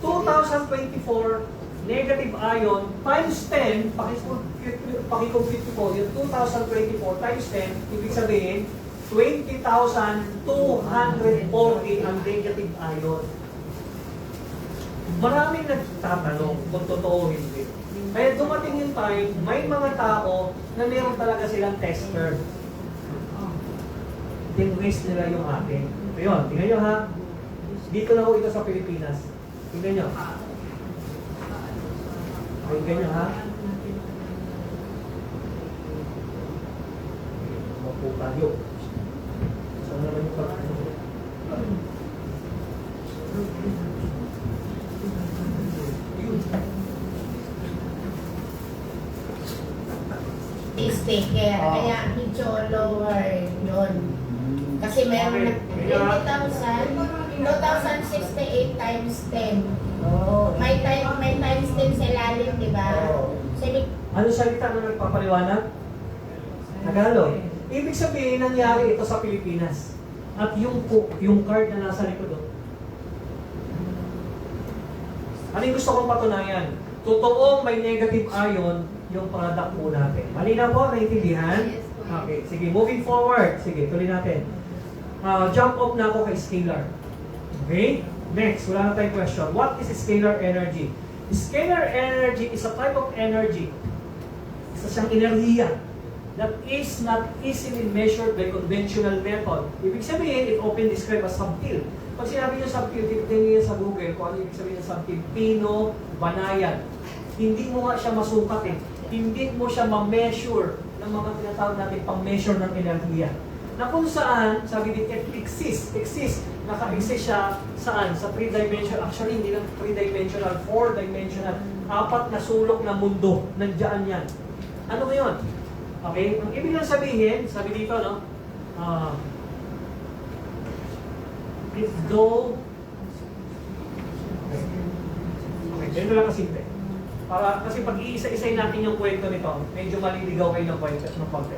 2024 negative ion times 10, pakikompute po, yung 2024 times 10, ibig sabihin, 20,240 ang negative ion. Maraming nagtatanong kung totoo hindi. Kaya dumating yung time, may mga tao na meron talaga silang tester. Din-waste nila yung atin. Ayun, tingnan nyo ha. Dito na ho ito sa Pilipinas. Tingnan nyo. Tingnan nyo ha. Mapo tayo. Saan naman yung pagkakas? Sticker, kaya medyo lower yun. Kasi meron na 20,068 times 10. May times 10 sa lalim, di ba? So, Ano salita na nagpapaliwanag? Tagalog. Ibig sabihin, nangyari ito sa Pilipinas. At yung card na nasa likod doon. Ano yung gusto kong patunayan? Totoong may negative ion yung product po natin. Malinaw po? Naintindihan? Yes po. Okay, sige. Moving forward. Sige, tuloy natin. Jump off na ako kay scalar. Okay? Next, wala na tayong question. What is scalar energy? Scalar energy is a type of energy. Isa siyang enerhiya that is not easily measured by conventional method. Ibig sabihin, it often described as subtle. Pag sinabi niyo subtle, titignan niyo sa Google kung ano ibig sabihin ng subtle. Pino, banayan. Hindi mo nga siya masukat eh. Hindi mo siya ma-measure ng mga tinatawag natin pang-measure ng enerhiya. Na kung saan, sabi din, it exists. Naka-exist siya saan? Sa 3-dimensional. Actually, hindi lang 3-dimensional, 4-dimensional. 4 na sulok na mundo. Nandiyan yan. Ano ba yun? Okay? Ang ibig lang sabihin, sabi dito, no? If though... Okay, ganito lang kasimple. Kasi pag iisa-isay natin yung kwento nito, medyo maliligaw kayo ng kwento ng konti.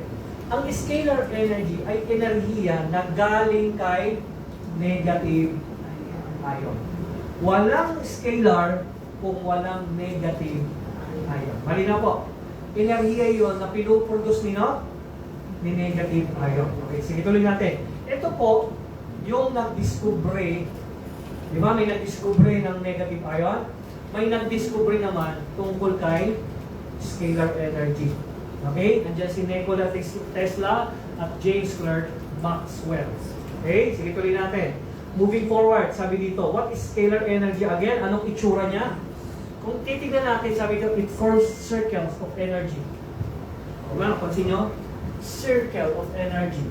Ang scalar energy ay enerhiya na galing kay negative ion. Walang scalar kung walang negative ion. Mali na po. Enerhiya yun na pinuproduce ni negative ion. Okay, sige tuloy natin. Ito po, yung nag-discovery, di ba may nag-discovery ng negative ion? May nag-discovery naman tungkol kay scalar energy. Okay? Nandiyan si Nikola Tesla at James Clerk Maxwell. Okay? Sige tuloy natin. Moving forward, sabi dito, what is scalar energy again? Anong itsura niya? Kung titignan natin, sabi dito, it forms circles of energy. Diba? Pansin nyo? Circle of energy.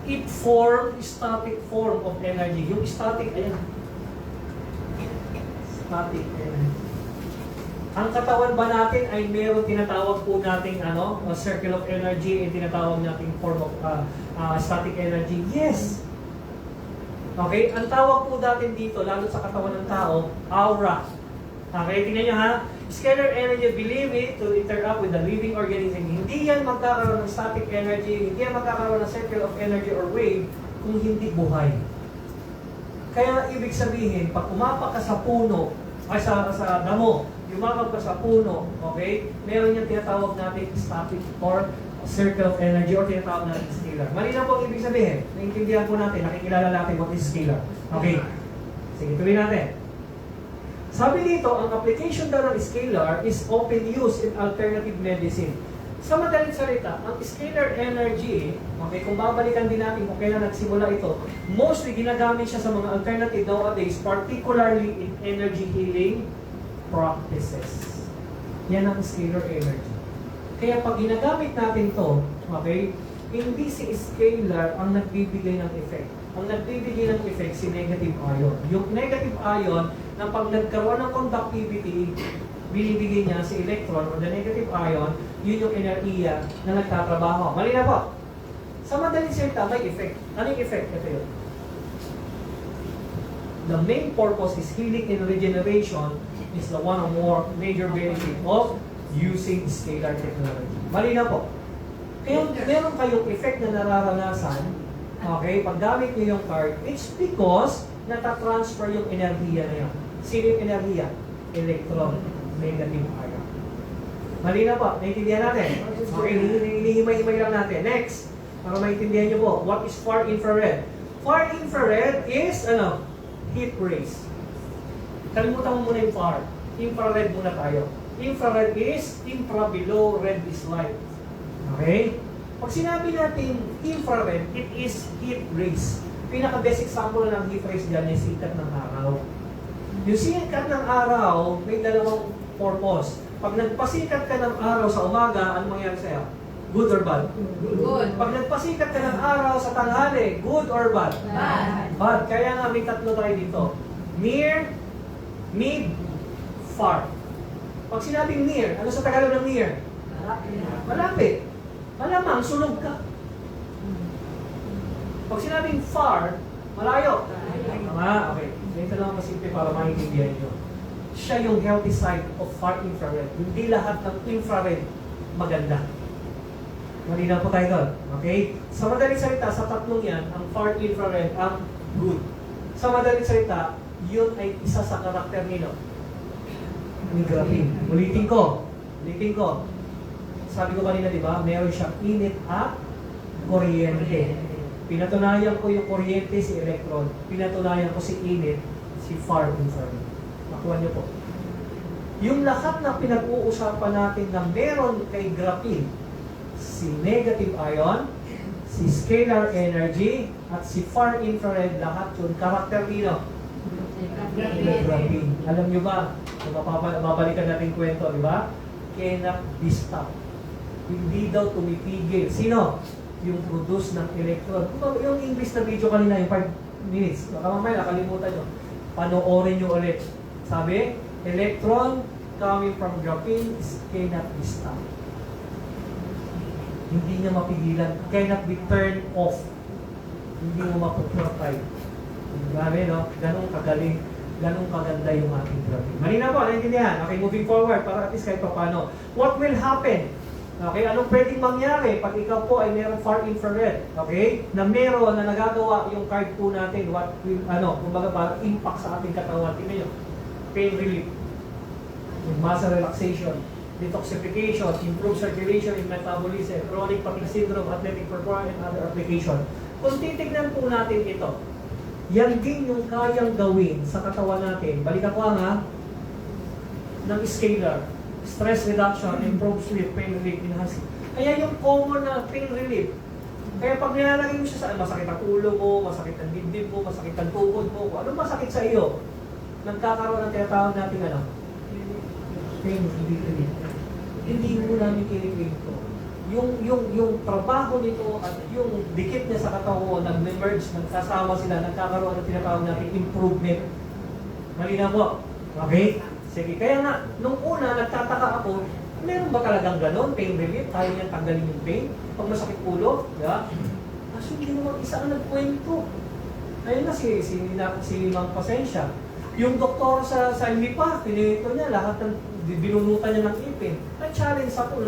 It forms static form of energy. Yung static, ayan. Static energy. Ang katawan ba natin ay meron tinatawag po nating circle of energy, tinatawag nating form of static energy? Yes! Okay? Ang tawag po natin dito, lalo sa katawan ng tao, aura. Okay? Tingnan nyo ha. Scalar energy, believe it, to interact with the living organism. Hindi yan magkakaroon ng static energy, hindi yan magkakaroon ng circle of energy or wave kung hindi buhay. Kaya ibig sabihin, pag umapak ka sa puno, ay sa damo, umapak ka sa puno, okay? Meron yung tinatawag natin static or circle of energy or tinatawag natin scalar. Mali lang po ang ibig sabihin. Naintindihan po natin, nakikilala natin what is scalar. Okay. Sige, tuloy natin. Sabi dito, ang application daw ng scalar is often used in alternative medicine. Sa madaling salita, ang scalar energy, okay, kung babalikan din natin kung kailan nagsimula ito, mostly ginagamit siya sa mga alternative nowadays, particularly in energy healing practices. Yan ang scalar energy. Kaya pag ginagamit natin to, okay, hindi si scalar ang nagbibigay ng effect. Ang nagbibigay ng effect si negative ion. Yung negative ion, na pag nagkaroon ng conductivity, binibigay niya si electron or the negative ion, yun yung enerhiya na nagtatrabaho. Mali na po. Sa madaling salita, may effect. Anong effect? Ito yun. The main purpose is healing and regeneration is the one or more major benefit of using scalar technology. Mali na po. Kaya meron kayong effect na nararanasan, okay, pag gamit niyo yung card, it's because natatransfer yung enerhiya na yun. Sino yung enerhiya? Electron, negative ion. Mali na po. Naintindihan natin? Okay, hinihimay-himay lang natin. Next, para maintindihan nyo po, what is far infrared? Far infrared is, heat rays. Kalimutan mo muna yung far. Infrared muna tayo. Infrared is infra below, red is light. Okay? Pag sinabi natin infrared, it is heat rays. Pinaka-best example ng heat rays dyan yung sikat ng araw. Yung sikat ng araw, may dalawang purpose. Pag nagpasikat ka ng araw sa umaga, ano mangyari sa'yo? Good or bad? Good. Pag nagpasikat ka ng araw sa tanghali, good or bad? Bad. Bad. Kaya nga may tatlo tayo dito. Near, mid, far. Pag sinabing near, ano sa Tagalog ng near? Malapit. Malamang, sunog ka. Pag sinabing far, malayo. Tama, okay. Ganito lang masimple para maintindihan nyo. Siya yung healthy side of far infrared. Hindi lahat ng infrared maganda. Malinaw po tayo doon. Okay? Sa madaling salita, sa tatlong yan, ang far infrared ang good. Sa madaling salita, yun ay isa sa karakter nino. Ni graphene. Ulitin ko. Sabi ko kanina, di ba? Meron siyang init at kuryente. Pinatunayan ko yung kuryente si electron. Pinatunayan ko si init, si far infrared. Nakuha niyo po. Yung lahat na pinag-uusapan natin na meron kay graphene, si negative ion, si scalar energy, at si far infrared, lahat yun, karakter nino. Graphene. Alam nyo ba, kung mababalikan natin kwento, di ba? Cannot be stopped. Hindi daw tumipigil. Sino? Yung produce ng electron. Yung English na video kanina, yung 5 minutes. Baka mamaya, nakalimutan nyo. Panoorin nyo ulit. Sabi, electron coming from graphene cannot be stopped. Hindi niya mapigilan. Cannot be turned off. Hindi mo mapupurtay. Grabe, no? Ganong kagaling, ganong kaganda yung ating graphene. Malinaw po, naintindihan? Okay, moving forward, para at least kahit pa paano. What will happen? Okay, anong pwedeng mangyari pag ikaw po ay mayroong far infrared? Okay? Na meron na nagagawa yung card po natin, what will, kumbaga parang impact sa ating katawan. Tingnan nyo, pain relief. muscle relaxation, detoxification, improved circulation and metabolism, chronic fatigue syndrome, athletic performance, and other application. Kung titignan po natin ito, yan din yung kayang gawin sa katawan natin. Balikan ko nga, ng scalar, stress reduction, improved sleep, pain relief, enhance. Kaya yung common na pain relief. Kaya pag nilalagay mo siya sa masakit ang ulo mo, masakit ang dibdib mo, masakit ang tuhod mo, kung anong masakit sa iyo, nagkakaroon ng tinatawag natin pain relief. Hindi mo namin kinikilig ko. Yung trabaho nito at yung dikit niya sa katawan mo, nag-merge, nagsasama sila, nagkakaroon ng tinatawag natin improvement. Malinaw po. Okay? Sige. Kaya nga, nung una, nagtataka ako, meron ba talagang ganon? Pain relief? Kaya niyang tanggalin yung pain? Pag masakit ulo? Yeah? Kasi hindi naman isa ang nagkwento. Ayun na si Mang Pasensya. Yung doktor sa MIPA, pinito niya, lahat ng binunutan niya ng ipin. Na-challenge ako,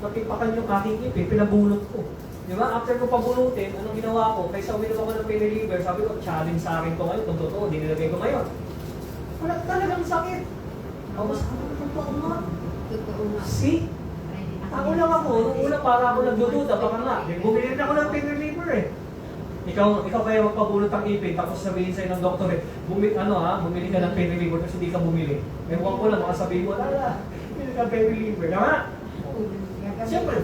napipakan yung aking ipin, pinabunot ko. Di ba? After ko pabunutin, anong ginawa ko? Kaysa uminom ako ng pain reliever, sabi ko, challenge sa akin ko ngayon, kung totoo, dinilagay ko ngayon. Wala talagang sakit. Mas totoo nga. See? Ako lang ako, nung una para ako nagdududa, baka nga, bumili na ako ng pain reliever eh. Ikaw kaya magpabulot ang ipin, tapos sabihin sa'yo ng doktor eh, bumili ka ng pain reliever kasi hindi ka bumili. Ewan ko lang, baka sabihin mo, bumili ka ng pain reliever. Tama? Siyempre,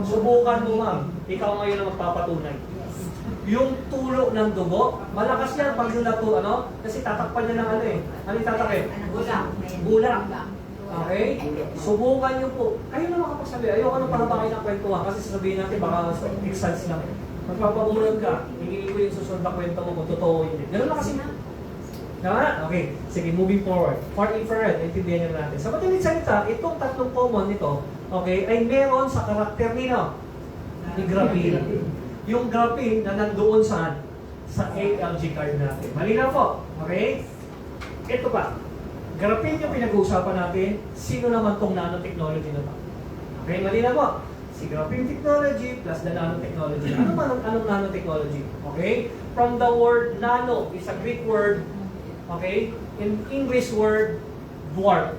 subukan mo ma'am, ikaw ngayon ang magpapatunay. Yung tulo ng dugo, malakas yan pag yung kasi tatakpan niya ng ano yung tatakip? Bulak. Okay? Subukan niyo po. Kayo na makapagsabi, ayoko nang pahabakin ang kwentuhan kasi sasabihin natin baka excites lang. Magpapabulot ka, hingin ko yung susunod na kwento mo kung totoo yun. Ganun na kasi. Tama? Okay. Sige, moving forward. Far infrared, intindihan nyo natin. Sa madaling salita, itong tatlong common nito, okay, ay meron sa karakter nino ni graphene. Yung graphene na nandoon saan? Sa ALG card natin. Malinaw po. Okay? Ito pa. Graphene yung pinag-uusapan natin. Sino naman tong nanotechnology na to? Okay, malinaw po. Si graphene technology plus the nanotechnology. Ano man anong nanotechnology? Okay? From the word nano, is a Greek word. Okay? In English word, dwarf.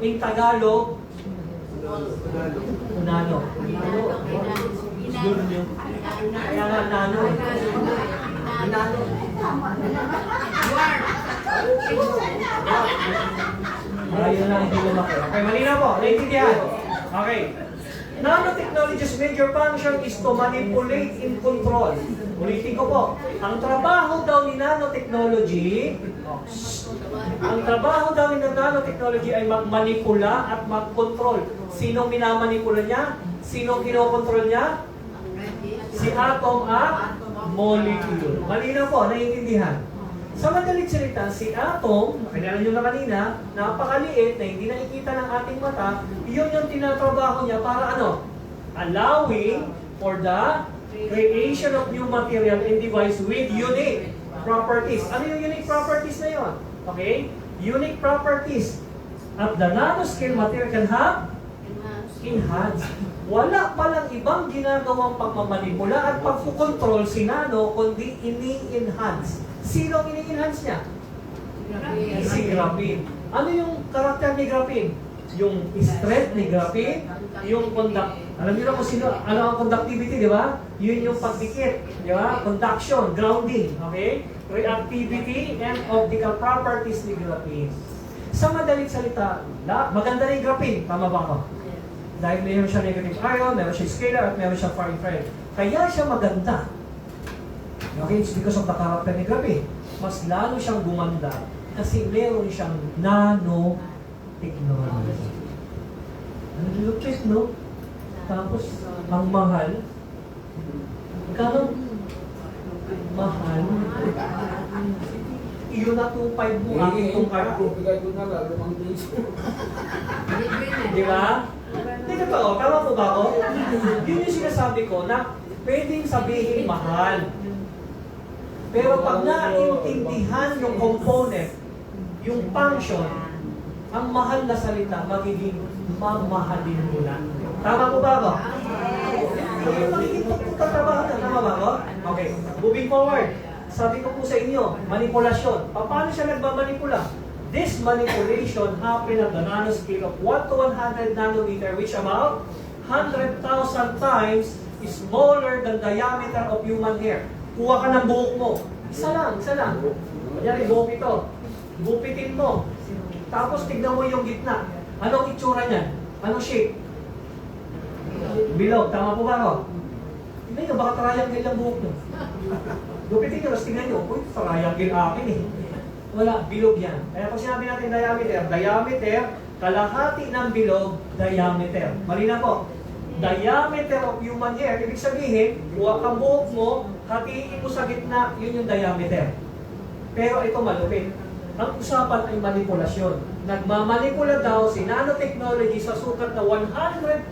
In Tagalog, nano. Kaya nga, nano. Ayun lang, hindi lumaki. Okay, malinaw po. Naintindihan? Okay. Nanotechnology's major function is to manipulate and control. Ulitin ko po. Ang trabaho daw ni nanotechnology, ay magmanipula at magkontrol. Sino minamanipula niya? Sino kinokontrol niya? Si atom at molecule. Malinaw po, naiintindihan. Sa madaling salita, si atom, nakilala nyo na kanina, napakaliit na hindi nakikita ng ating mata, yun yung tinatrabaho niya para allowing for the creation of new material and device with unique properties. Ano yung unique properties na yun? Okay? Unique properties. At the nanoscale material can have enhance. Wala palang ibang ginagawang pagmamanipula at pagkukontrol si nano, kundi ini-enhance. Sino ang ini-enhance niya? Si graphene. Ano yung karakter ni graphene? Yung strength ni graphene, yung alam niyo na kung sino, ano ang conductivity, di ba? Yun yung pagdikit, di ba? Conduction, grounding, okay? Reactivity and optical properties ni graphene. Sa madaling salita, maganda rin graphene, tama ba ako? Dahil mayroon siya negative ion, meron siya scalar, at meron siya far infrared. Kaya siya maganda. Okay, it's because of the character ni graphene. Mas lalo siyang gumanda kasi meron siyang nanotechnology. Ang lupit, no? Tapos, ang mahal. Magkano? Mahal. Iyon na 2.5 mo, aking itong card ko. Bigay ko na lang, 5 piso. Di ba? Hindi ka ba? Tama po ba ako? Yun yung sinasabi ko na pwedeng sabihin mahal. Pero pag naintindihan yung component, yung function, ang mahal na salita, magiging mamahalin mo na. Tama po ba ako? Magiging trabaho na. Tama ba ako? Okay. Moving forward. Sabi ko po sa inyo, manipulasyon. Paano siya nagmamanipula? This manipulation happened at the nanoscale of 1 to 100 nanometer, which about 100,000 times smaller than diameter of human hair. Kuha ka ng buhok mo. Isa lang. Kunyari, buhok ito. Gupitin mo. Tapos tignan mo yung gitna. Anong itsura niyan? Anong shape? Bilog. Tama po ba ako? Tignan nyo, baka triangle ang buhok nyo. Gupitin nyo, tapos tignan nyo, uy, triangle akin eh. Wala, bilog yan. Kaya pag sinabi natin diameter, kalahati ng bilog, diameter. Malina po. Diameter of human hair, ibig sabihin, kuha kang buhok mo, hatiin mo sa gitna, yun yung diameter. Pero ito malupit. Ang usapan ay manipulasyon. Nagmamanipula daw si nanotechnology sa sukat na 100,000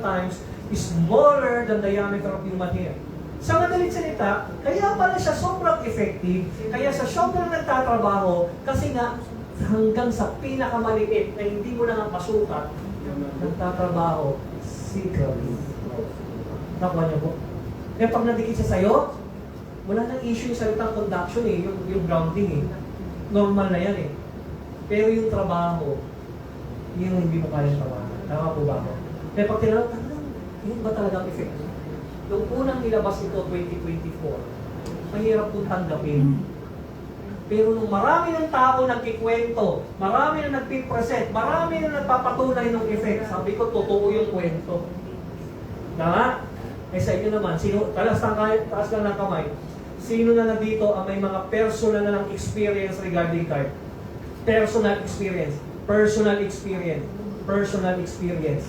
times smaller than diameter of human hair. Sa madaling salita, kaya pala siya sobrang effective, kaya sa sobrang nagtatrabaho, kasi nga hanggang sa pinakamaliit na hindi mo na nga masukat, nagtatrabaho secretly. Nakuha niyo po? Kaya pag nadikit siya sa'yo, wala nang issue yung salitang conduction eh, yung grounding eh. Normal na yan eh. Pero yung trabaho, yung hindi mo kaya trabaho. Tama po ba ako? Kaya pag tinanong, yun ba talagang effect? Nung unang nilabas ito, 2024, mahirap kong tanggapin. Pero nung marami ng tao nagkikwento, marami na nagpipresent, marami na nagpapatunay ng effect, sabi ko, totoo yung kwento. Tama? Eh sa inyo naman, taas lang ng kamay, sino na nandito ang may mga personal na ng experience regarding card? Personal experience. Personal experience. Personal experience.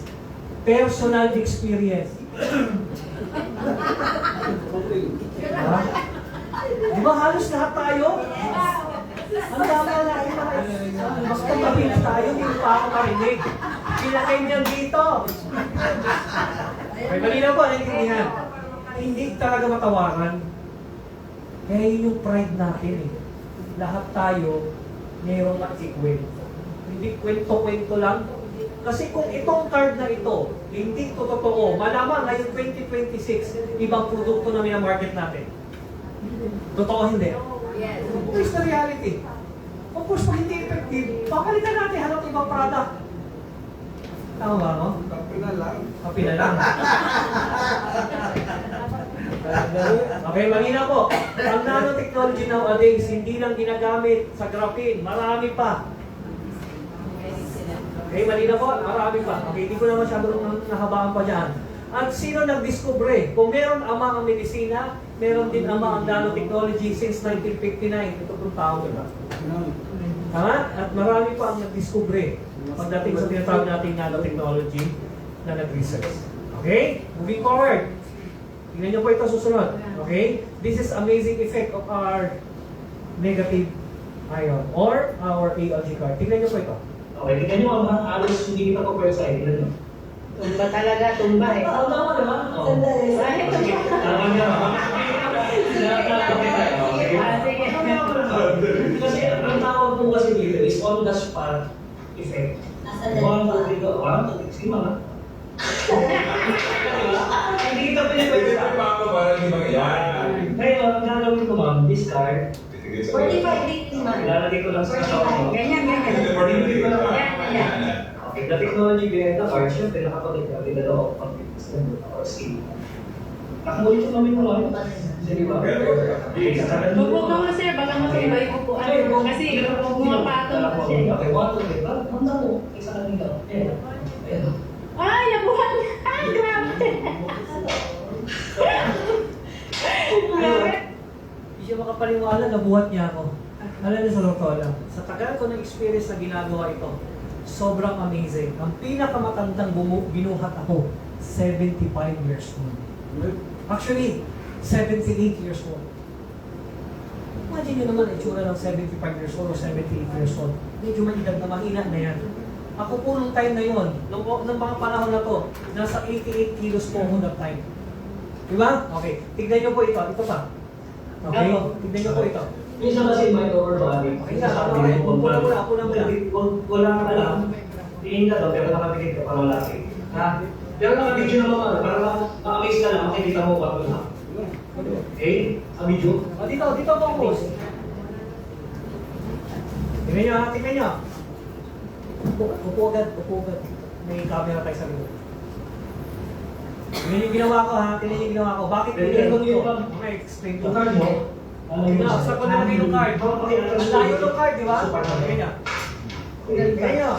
Personal experience. Ha? Di ba halos lahat tayo? Ang dami na natin mas pagkabilas tayo, hindi pa ako marinig. Kilakay niyan dito. May malinaw po, naiintindihan. Hindi talaga matawaran. Kaya yun yung pride natin eh. Lahat tayo, mayroong nakikwento. Hindi kwento-kwento lang. Kasi kung itong card na ito, hindi ito totoo, malamang ngayong 2026, ibang produkto na minamarket natin. Totoo hindi? Yes. It's the reality. Of course, pag hindi effective, papalitan natin hanap ibang product. Tama ba ako? Kapi na lang. Okay, malina po. Ang nanotechnology nowadays, hindi lang ginagamit sa graphene, marami pa. Okay, malina po, marami pa. Okay, hindi ko na masyadong nahabaan pa dyan. At sino nagdiskubre? Kung meron ama ang medisina, meron din ama ang nanotechnology since 1959. Ito pong tao, diba? Tama? At marami pa ang nagdiskubre pagdating sa tinatawag natin nanotechnology na nag-research. Okay? Moving forward. Tingnan nyo po ito susunod. Okay? This is amazing effect of our negative ion or our ALG card. Tingnan nyo po ito. Okay, tingnan nyo ang alos hindi kita po pwede sa tingnan nyo. Tumba talaga, tumba eh. Tama naman. Sige. Tama naman. Kasi ang tawag po kasi dito is on the spot effect. One, two, three, go. One, two, three, sige mga. Hindi kita pinipwede sa ngayon, ang gagawin ko ma'am, this card, 45 degrees naman. ilalagay ko lang sa account mo. Ganyan. Hindi ko lang. Yan. Okay, the technology behind the card, syempre nakapag-ito, dalawa o or skill. Nakamuli ko namin mo ano? Sige ba? Bubo ka nga sir, baka matibay ko po. Ano, kasi pumapatong na siya. Okay, one, two, three. Handa mo. Isa ka nila. Ayan. Ay, nabuhan niya! Ay, grabe! Grabe! Hindi siya makapaniwala na buhat niya ako. Alam niyo sa totoo lang, sa tagal ko ng experience na ginagawa ito, sobrang amazing. Ang pinakamatandang binuhat ako, 75 years old. Actually, 78 years old. Imagine nyo naman, itsura ng 75 years old o 78 years old. Medyo may edad na mahina na yan. Ako po nung time na yun, nung mga panahon na to, nasa 88 kilos po ako that time. Diba? Okay, tignan nyo po ito. Ito pa. Okay? Tignan nyo po ito. Minsan kasi may lower body. Okay na, pula muna. Wala ka alam. Tingin ka daw, pero nakapigit ka para lalaki. Ha? Pero naka-video naman, para maka-amaze ka na, makikita mo ba ito na. Okay? Sa video? Dito po ako. Tingnan Tingnan nyo ha, tingnan nyo. Upo agad, upo agad. May camera tayo sa likod. Tingnan yung ginawa ko ha, tingnan yung ginawa ko. Bakit tingnan ko? May explain ko. Yung card mo, Tingnan, saan ko nalagay yung card? Ang layo ng card, di ba? Tingnan nyo. Tingnan nyo.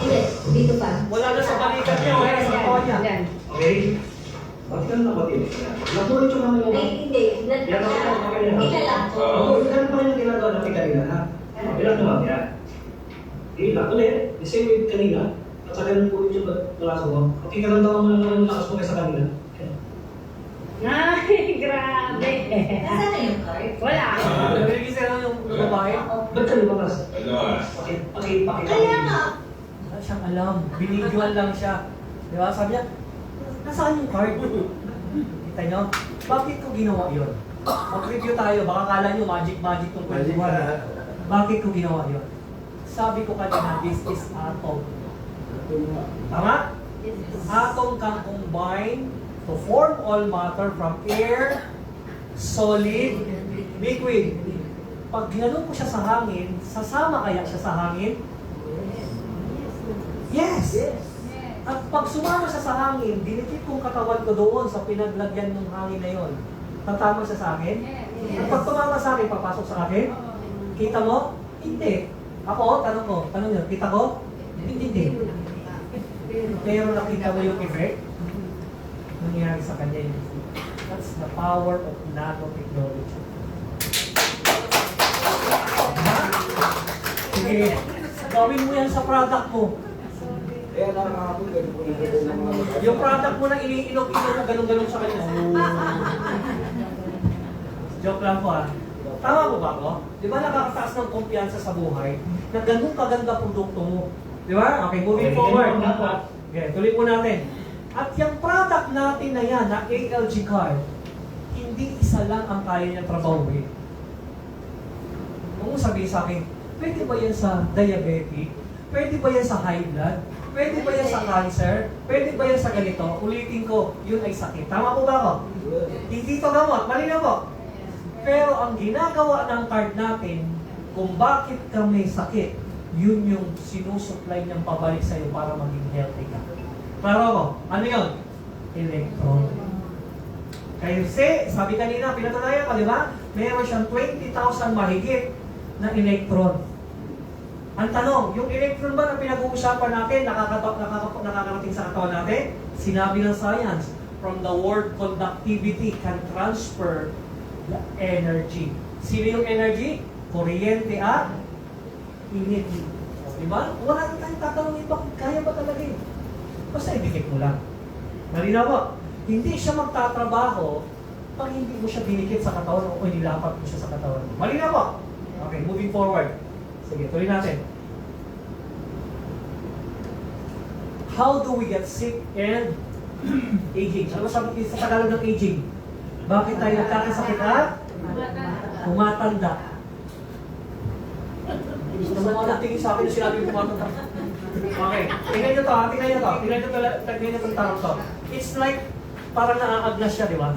Dito pa. Wala na sa balikat niya, wala na sa katawan niya. Yan. okay? Ba't ka na natin? Nakulit yung naman Ay, yung... hindi. Ilan lang. Oo, ilan pa rin yung ginagawa natin kanina, ha? Ilan naman, yan. Ilan, ulit. The same with kanina. At sa ganun po yung braso mo. Okay, karamdaman mo lang naman yung lakas mo kaysa kanina. Ay, grabe. Nasaan na yung card? Wala. Nabibigay sila yung babae. Ba't ka lumakas? Kaya Pakita. nga. Wala siyang alam. Binidyoan lang siya. Di ba? Sabi niya, nasaan yung card? Kita niyo? Bakit ko ginawa yun? Mag-review tayo. Baka kala niyo magic tong kwentuhan. Bakit ko ginawa yun? Sabi ko kanina, this is atom. Tama? Atom can combine to form all matter from air, solid, liquid. Pag ginanong ko siya sa hangin, sasama kaya siya sa hangin? Yes! At pag sumama siya sa hangin, dinikit kong katawan ko doon sa pinaglagyan ng hangin na yon. Tatama siya sa akin? At pag tumama sa akin, papasok sa akin? Kita mo? Hindi. Ako, tanong nyo, kita ko? Hindi. Pero nakita mo yung effect? Nangyari sa kanya yun. That's the power of nanotechnology. Sige, gawin mo yan sa product mo. Kaya nakakapon, ganun po na Yung product mo na iniinom-inom mo, ganun-ganun sa kanya. Joke lang po ah. Tama mo ba ako? Di ba nakakataas ng kumpiyansa sa buhay na ganun kaganda produkto mo? Di ba? Okay, moving forward. Okay, tuloy po natin. At yung product natin na yan, na ALG card, hindi isa lang ang kaya niyang trabahuin. Kung sabihin sa akin, pwede ba yan sa diabetic? Pwede ba yan sa high blood? Pwede ba yan sa cancer? Pwede ba yan sa ganito? Ulitin ko, yun ay sakit. Tama po ba ako? Hindi ito gamot. Mali na po. Pero ang ginagawa ng card natin, kung bakit ka may sakit, yun yung sinusupply niyang pabalik sa'yo para maging healthy ka. Klaro ako? Ano yun? Electron. Kasi, sabi kanina, pinatunayan ko, di ba? Meron siyang 20,000 mahigit na electron. Ang tanong, yung electron ba na pinag-uusapan natin, nakakarating sa katawan natin? Sinabi ng science, from the word conductivity can transfer the energy. Sino yung energy? Kuryente at init. Di ba? Wala na tayong tatanungin ba kung kaya ba talaga eh. Basta idikit mo lang. Malinaw ba? Hindi siya magtatrabaho pag hindi mo siya dinikit sa katawan o nilapat mo siya sa katawan mo. Malinaw ba? Okay, moving forward. Sige, tuloy natin. How do we get sick and aging? Ano ba sabi sa Tagalog ng aging? Bakit tayo nagkakasakit at tumatanda? Gusto mo mga tingin sa akin na sinabi yung tumatanda. Okay, tingnan nyo to ha, tingnan nyo to. Tingnan nyo itong tanong to. It's like, parang naaagnas siya, di ba?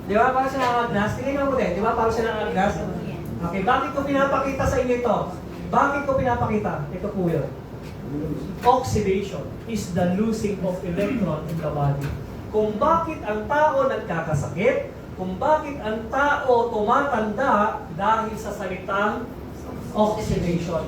Di ba? Parang siya naaagnas. Tingnan nyo mo din, di ba? Parang siya naaagnas. Okay, bakit ko pinapakita sa inyo ito? Bakit ko pinapakita? Ito po yun. Oxidation is the losing of electron in the body. Kung bakit ang tao nagkakasakit, kung bakit ang tao tumatanda dahil sa salitang oxidation.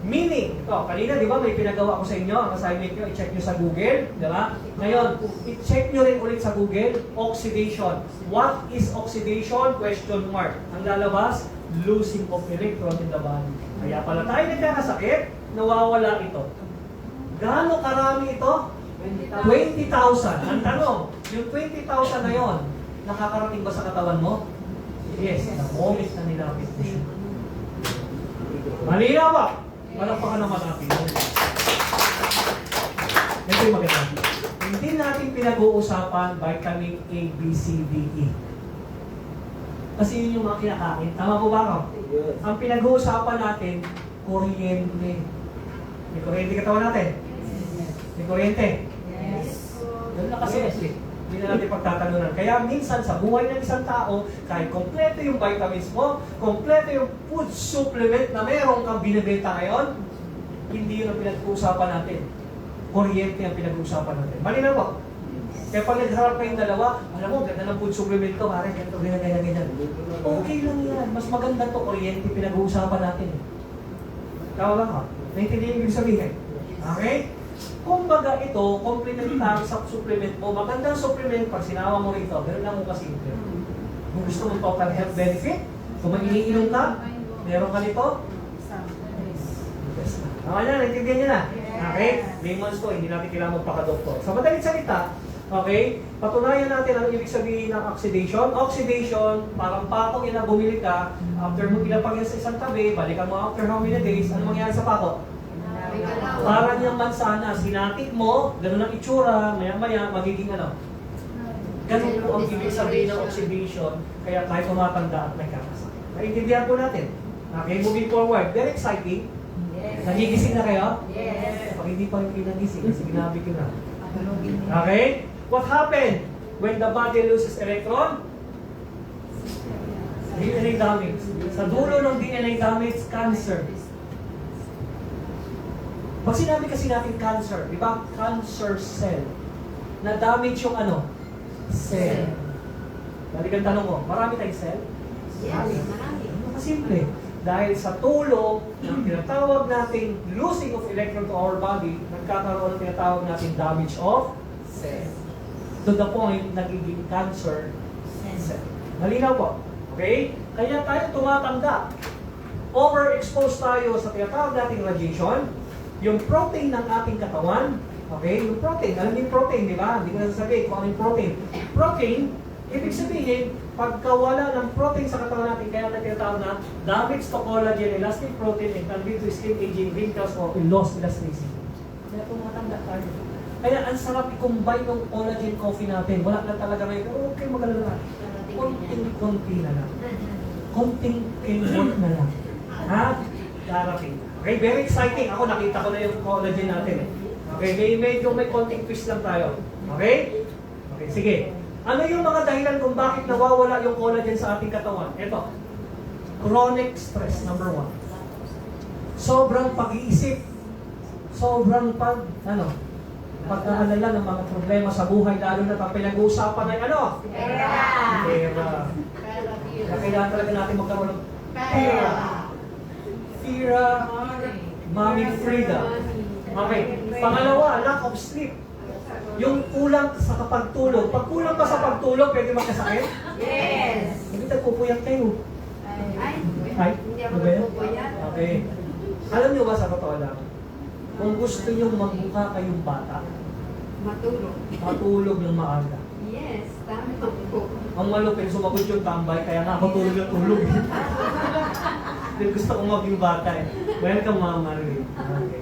Meaning, ito, kanina di ba may pinagawa ko sa inyo, ang assignment nyo, i-check nyo sa Google, di ba? Ngayon, i-check nyo rin ulit sa Google, oxidation. What is oxidation? Question mark. Ang lalabas, losing of electron in the body. Kaya pala tayo nagkakasakit, nawawala ito. Gaano karami ito? 20,000. Ang tanong, yung 20,000 na yon, nakakarating ba sa katawan mo? Yes, na-vomit na nilapit mo siya. Malinaw ba? Malakpakan naman natin. Ito yung maganda. Hindi natin pinag-uusapan vitamin A, B, C, D, E. Kasi yun yung mga kinakain. Tama po ba ako? Ang pinag-uusapan natin, kuryente. May kuryente katawan natin? May kuryente? Yes. Yun na kasi hindi na natin pagtatalunan. Kaya minsan sa buhay ng isang tao, kahit kompleto yung vitamins mo, kompleto yung food supplement na meron kang binibenta ngayon, Hindi yun ang pinag-uusapan natin. Kuryente ang pinag-uusapan natin. Malinaw ba? Kaya pag nagharap kayong dalawa, alam mo, ganda ng food supplement to, pare, ganito, ganyan. Okay lang yan. Mas maganda to, kuryente pinag-uusapan natin. Tama ba ka? Naintindihan yung sabihin. Okay? Kumbaga ito, complementary sa supplement mo. Magandang supplement, pag sinawa mo rito, meron lang mo kasi. Kung gusto mo total health benefit, kung may iniinom ka, meron ka nito, tama na, naintindihan niya na. Okay? Layman's to, hindi natin kailangan magpaka-doktor. Sa madaling salita, okay, patunayan natin ang ibig sabihin ng oxidation. Oxidation, parang pako na bumili ka, after mo ilapag yan sa isang tabi, balikan mo after how many days, ano mangyari sa pako? Para niyang mansanas, hinatik mo, ganun ang itsura, maya-maya, magiging ano? Ganun po ang ibig sabihin ng oxidation, kaya kahit tumatanda at may kakasakit. Naintindihan po natin. Okay, moving forward. Very exciting. Nagigising na kayo? Yes. Pag hindi pa rin kayo nagising, kasi ginabi ko na. Okay? What happened when the body loses electron? DNA damage. Sa dulo ng DNA damage, cancer. Pag sinabi kasi natin cancer, di ba? Cancer cell. Na-damage yung ano? Cell. Balikan tanong mo, marami tayong cell? Yes, marami. Simple. Dahil sa tulong ng tinatawag nating losing of electron to our body, nagkakaroon ng tinatawag nating damage of cell. To the point, nagiging cancer cell. Malinaw po. Okay? Kaya tayo tumatanda. Overexposed tayo sa tinatawag nating radiation. Yung protein ng ating katawan, okay? Yung protein, alam niyo yung protein, di ba? Hindi ko na sasabihin kung ano yung protein. Protein, ibig sabihin, pagkawala ng protein sa katawan natin, kaya natin tinatawag na damage to collagen, elastic protein, and can lead to skin aging, wrinkles, or lost elasticity. Kaya tumatanda tayo. Kaya ang sarap i-combine ng collagen coffee natin. Wala na talaga ngayon, okay, magalala. Konting-konti na lang. Konting work na lang. Ha? Darating. Okay, very exciting. Ako nakita ko na yung collagen natin. Okay, medyo may konting twist lang tayo. Okay? Okay, sige. Ano yung mga dahilan kung bakit nawawala yung collagen sa ating katawan? Ito. Chronic stress, number 1. Sobrang pag-iisip. Sobrang pag-aalala ng mga problema sa buhay, lalo na pag pinag-uusapan ay ano? Pera. Kailangan talaga natin magkaroon ng pera. Fira, Mami Frida. Okay. Pangalawa, lack of sleep. Yung kulang sa pagtulog. Pag kulang ka sa pagtulog, pwede magkasakit? Yes. Hindi nagpupuyat kayo. Ay? Hindi ako Ano ba yan? nagpupuyat. Okay. Alam niyo ba sa totoo lang, kung gusto niyo magmukha kayong bata, matulog ng maaga. Yes, tama po. Ang malupin, sumagot yung tambay, kaya nga ako tulog ng tulog. Hindi gusto kong maging bata eh. Welcome, Mama Marie. Okay.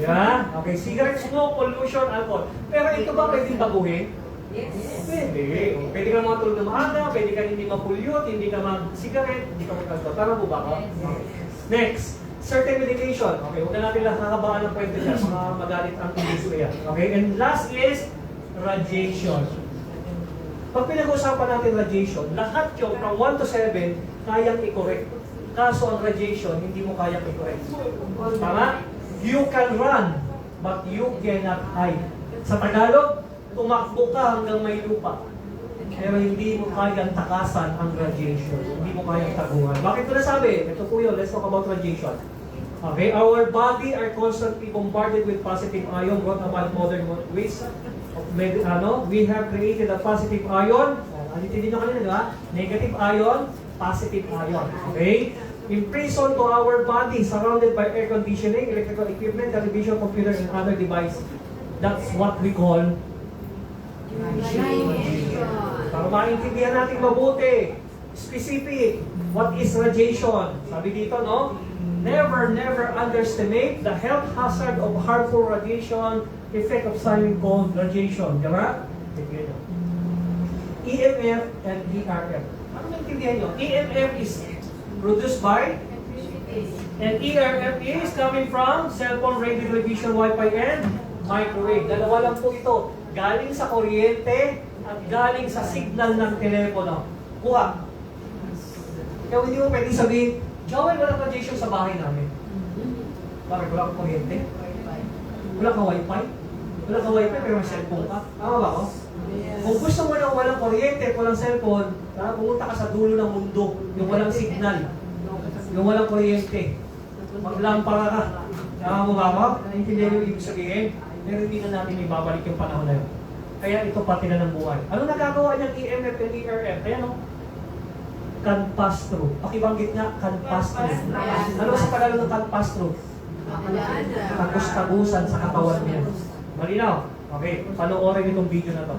Yeah? Okay, cigarette smoke, pollution, alcohol. Pero ito ba pwedeng baguhin? Yes. Pwede. Pwede ka matulog ng maaga, pwede ka hindi mapulyot, hindi ka mag-cigarette, hindi ka mag-alcohol. Tama po ba ka? Okay. Next, certain medication. Okay, huwag na natin lang kakabangan ng kwento dyan, mga magalit ang indiso yan. Okay, and last is radiation. Pag pinag-usapan natin radiation, lahat yung from 1 to 7, kayang i-correct. Kaso ang radiation, hindi mo kayang i-correct. Tama? You can run, but you cannot hide. Sa Tagalog, tumakbo ka hanggang may lupa. Pero hindi mo kayang takasan ang radiation. Hindi mo kayang taguan. Bakit ko nasabi? Ito po yun, let's talk about radiation. Okay, our body are constantly bombarded with positive ion brought about modern ways. We have created a positive ion. Alitin din nyo kanina, di ba? Negative ion, positive ion. Okay? Imprisoned to our body, surrounded by air conditioning, electrical equipment, television, computer, and other devices. That's what we call radiation. Para maintindihan natin mabuti, specific, what is radiation? Sabi dito, no? Never underestimate the health hazard of harmful radiation, effect of something called radiation. Diba? EMF and ERF. Ano maintindihan nyo? EMF is produced by, and ERF is coming from cellphone, radio, television, Wi-Fi, and microwave. Dalawa lang po ito. Galing sa kuryente at galing sa signal ng telepono. Kuha. Kaya hindi mo pwede sabihin, Joel, walang radiation sa bahay namin. Bakit wala kang kuryente? Wala kang wifi? Wala kang wifi pero may cellphone ka? Tama ba ako? Kung gusto mo na walang kuryente, walang cellphone, pumunta ka sa dulo ng mundo, yung walang signal, yung walang kuryente. Maglampara ka. Tama mo ba ako? Naintindihan yung ibig sabihin? Pero hindi na natin may babalik yung panahon na yun. Kaya ito pati na ng buhay. Ano nagagawa niyang EMF and ERF? Kaya no? Can pass through. Pakibanggit nga, can pass through. Ano sa Tagalog ng can pass through? Tagus-tagusan sa katawan niya. Malinaw? Okay, panoorin itong video na to.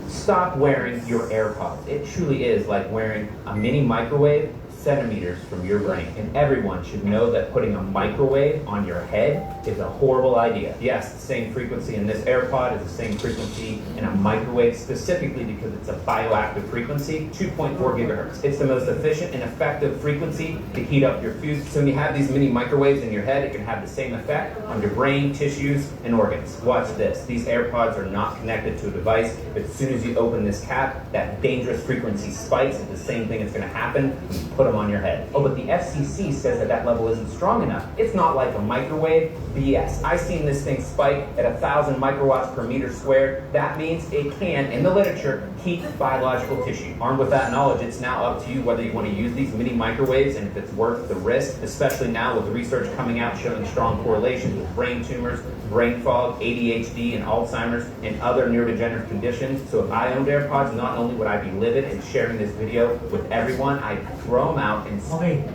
Stop wearing your AirPods. It truly is like wearing a mini microwave centimeters from your brain. And everyone should know that putting a microwave on your head is a horrible idea. Yes, the same frequency in this AirPod is the same frequency in a microwave, specifically because it's a bioactive frequency, 2.4 gigahertz. It's the most efficient and effective frequency to heat up your food. So when you have these mini microwaves in your head, it can have the same effect on your brain, tissues, and organs. Watch this. These AirPods are not connected to a device. As soon as you open this cap, that dangerous frequency spikes. It's the same thing that's going to happen when you put them on your head. Oh, but the FCC says that that level isn't strong enough. It's not like a microwave. BS. I've seen this thing spike at 1,000 microwatts per meter squared. That means it can, in the literature, heat biological tissue. Armed with that knowledge, it's now up to you whether you want to use these mini microwaves and if it's worth the risk, especially now with research coming out showing strong correlations with brain tumors, brain fog, ADHD, and Alzheimer's, and other neurodegenerative conditions. So if I owned AirPods, not only would I be livid and sharing this video with everyone, I'd throw them out and Okay.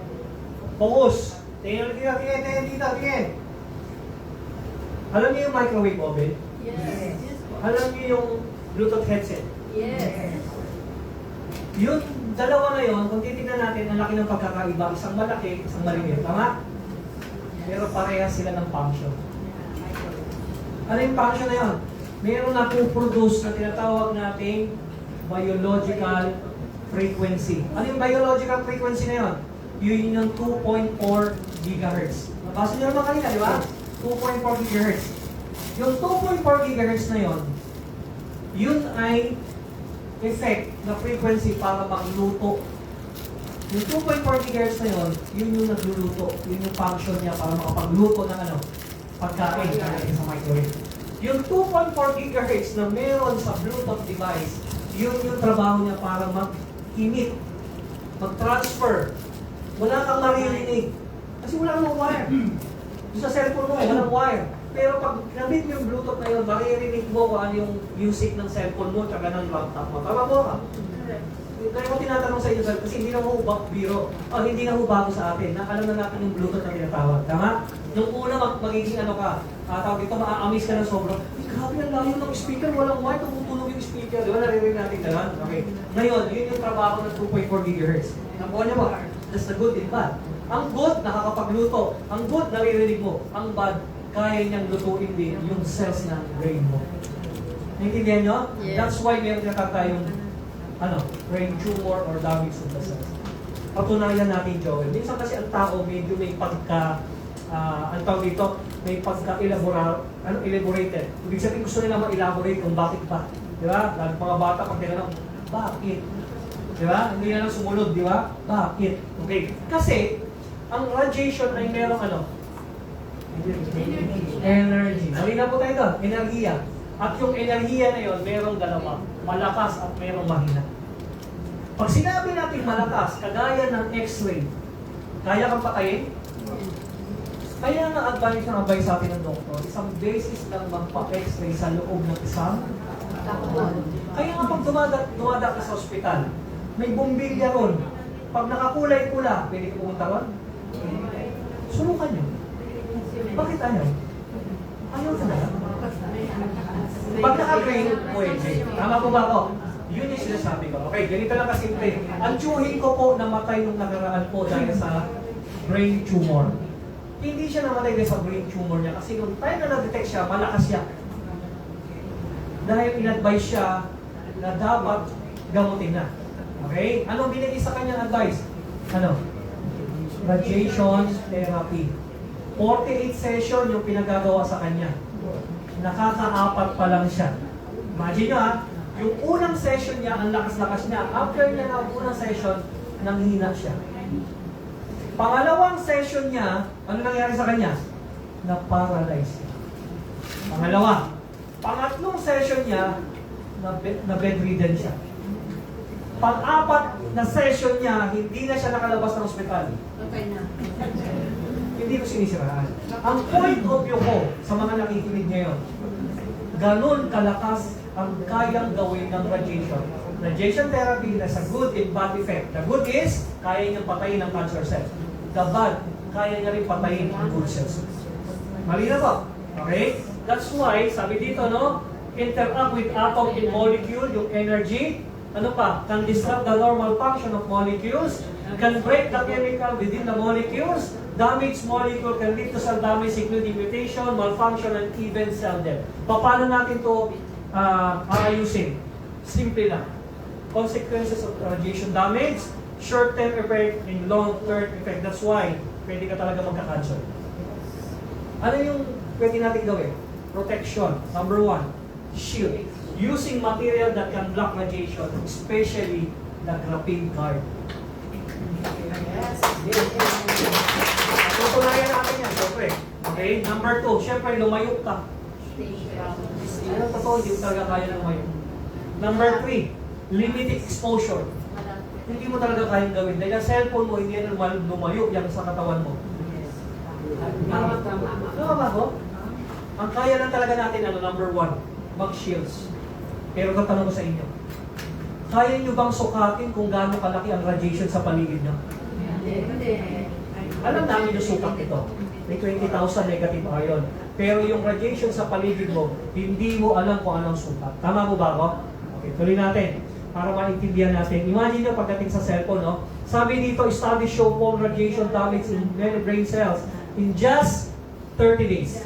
Focus. Tingin. Alam niyo yung microwave oven? Yes. Alam niyo yung Bluetooth headset? Yes. Yung dalawa na yun, kung titignan natin, ang laki ng pagkakaiba. Isang malaki, isang maliit. Tama? Pero parehas sila ng function. Ano yung function na yun? Meron na produce na tinatawag nating biological frequency. Ano yung biological frequency na yun? Yun yung 2.4 gigahertz. Nabasa nyo naman kanina, di ba? 2.4 gigahertz. Yung 2.4 gigahertz na yun, yun ay effect na frequency para magluto. Yung 2.4 gigahertz na yun, yun yung nagluluto. Yun yung function niya para makapagluto ng pagkain sa microwave. Yung 2.4 gigahertz na meron sa Bluetooth device, yun yung trabaho niya para mag-emit, mag-transfer. Wala kang maririnig. Kasi wala kang wire. Sa cellphone mo, walang wire. Pero pag nabit mo yung Bluetooth na yun, maririnig mo kung ano yung music ng cellphone mo tsaka ng laptop mo. Tama mo ka? Kaya ko tinatanong sa inyo, sir, kasi hindi na ho biro. O hindi na ho bago sa atin. Alam na natin yung Bluetooth na tinatawag. Tama? Nung una, magiging ano ka, tawag ito, ma-amaze ka ng sobrang, grabe ang layo ng speaker, walang wire, tumutunog yung speaker. Di ba? Naririnig natin gano'n? Okay. Ngayon, yun yung trabaho ng 2.4 GHz. Nakuha niyo ba? That's the good and bad. Ang good, nakakapagluto. Ang good, naririnig mo. Ang bad, kaya niyang lutuin din yung cells ng brain mo. Naintindihan niyo? Yes. That's why meron ka tayong brain tumor or damage of the cells. Patunayan natin, Joel. Minsan kasi ang tao medyo may pagka, ang tawag dito, may elaborated. Ibig sabihin gusto nila ma-elaborate kung bakit ba. Di ba? Lalo mga bata pag tinanong, bakit? Di ba? Hindi na lang sumunod, di ba? Bakit? Okay. Kasi, ang radiation ay merong energy. Halina po tayo doon, enerhiya. At yung enerhiya na yun, merong dalawa. Malakas at merong mahina. Pag sinabi natin malakas, kagaya ng X-ray, kaya kang patayin? Kaya na-advise sa atin ng doktor, isang basis lang magpa-X-ray sa loob ng isang taon. Kaya nga pag dumadak ka sa ospital, may bumbilya ron. Pag nakakulay-pula, pwede pumunta ron? Sunukan nyo. Bakit ayaw? Ayaw talaga. Pag naka-brain, pwede. Tama po ba ako? Yun yung sinasabi ko. Okay, ganito lang kasimple. Ang tiyuhin ko po namatay nung nakaraan po dahil sa brain tumor. Hindi siya namatay dahil sa brain tumor niya kasi nung time na na-detect siya, malakas siya. Dahil in-advise siya na dapat gamutin na. Okay? Anong binigay sa kanyang advice? Radiation therapy. 48 session yung pinagagawa sa kanya. Nakaka-4 pa lang siya. Imagine nyo yung unang session niya, ang lakas-lakas niya. After niya ng unang session, nanghina siya. Pangalawang session niya, ano nangyari sa kanya? Na-paralyze siya. Pangalawa. Pangatlong session niya, na bedridden siya. Pang-apat na session niya, hindi na siya nakalabas ng ospital. Okay na. Hindi ko sinisiraan. Ang point of view ko sa mga nakikinig ngayon, ganun kalakas ang kayang gawin ng radiation. Radiation therapy has a good and bad effect. The good is, kaya niyang patayin ang cancer cells. The bad, kaya niya rin patayin ang good cells. Mali na ba? Okay? That's why, sabi dito, no? Interact with atom and molecule, yung energy. Ano pa? Can disrupt the normal function of molecules. Can break the chemical within the molecules. Damage molecule can lead to cell damage, including mutation, malfunction, and even cell death. Paano natin to aayusin? Simple lang. Consequences of radiation damage, short-term effect, and long-term effect. That's why, pwede ka talaga magka-cancer. Ano yung pwede natin gawin? Protection. Number 1, shield. Using material that can block radiation, especially the graphene guard. Tutunayan natin yan, syempre. Okay? Number 2, syempre, lumayo ka. Ano totoo, hindi mo talaga kaya lumayo. Number 3, limited exposure. Hindi mo talaga kayang gawin. Dahil ang cellphone mo, hindi yan lumayo yan sa katawan mo. Tama ba ko? Ang kaya lang talaga natin, number 1, mag-shields. Pero tatanong ko sa inyo, kaya nyo bang sukatin kung gaano kalaki ang radiation sa paligid nyo? Alam namin yung sukat ito. May 20,000 negative ion. Pero yung radiation sa paligid mo, hindi mo alam kung anong sukat. Tama mo ba ako? Okay, tuloy natin. Para maintindihan natin. Imagine nyo pagdating sa cellphone, no? Sabi dito, studies show phone radiation damage in many brain cells in just 30 days.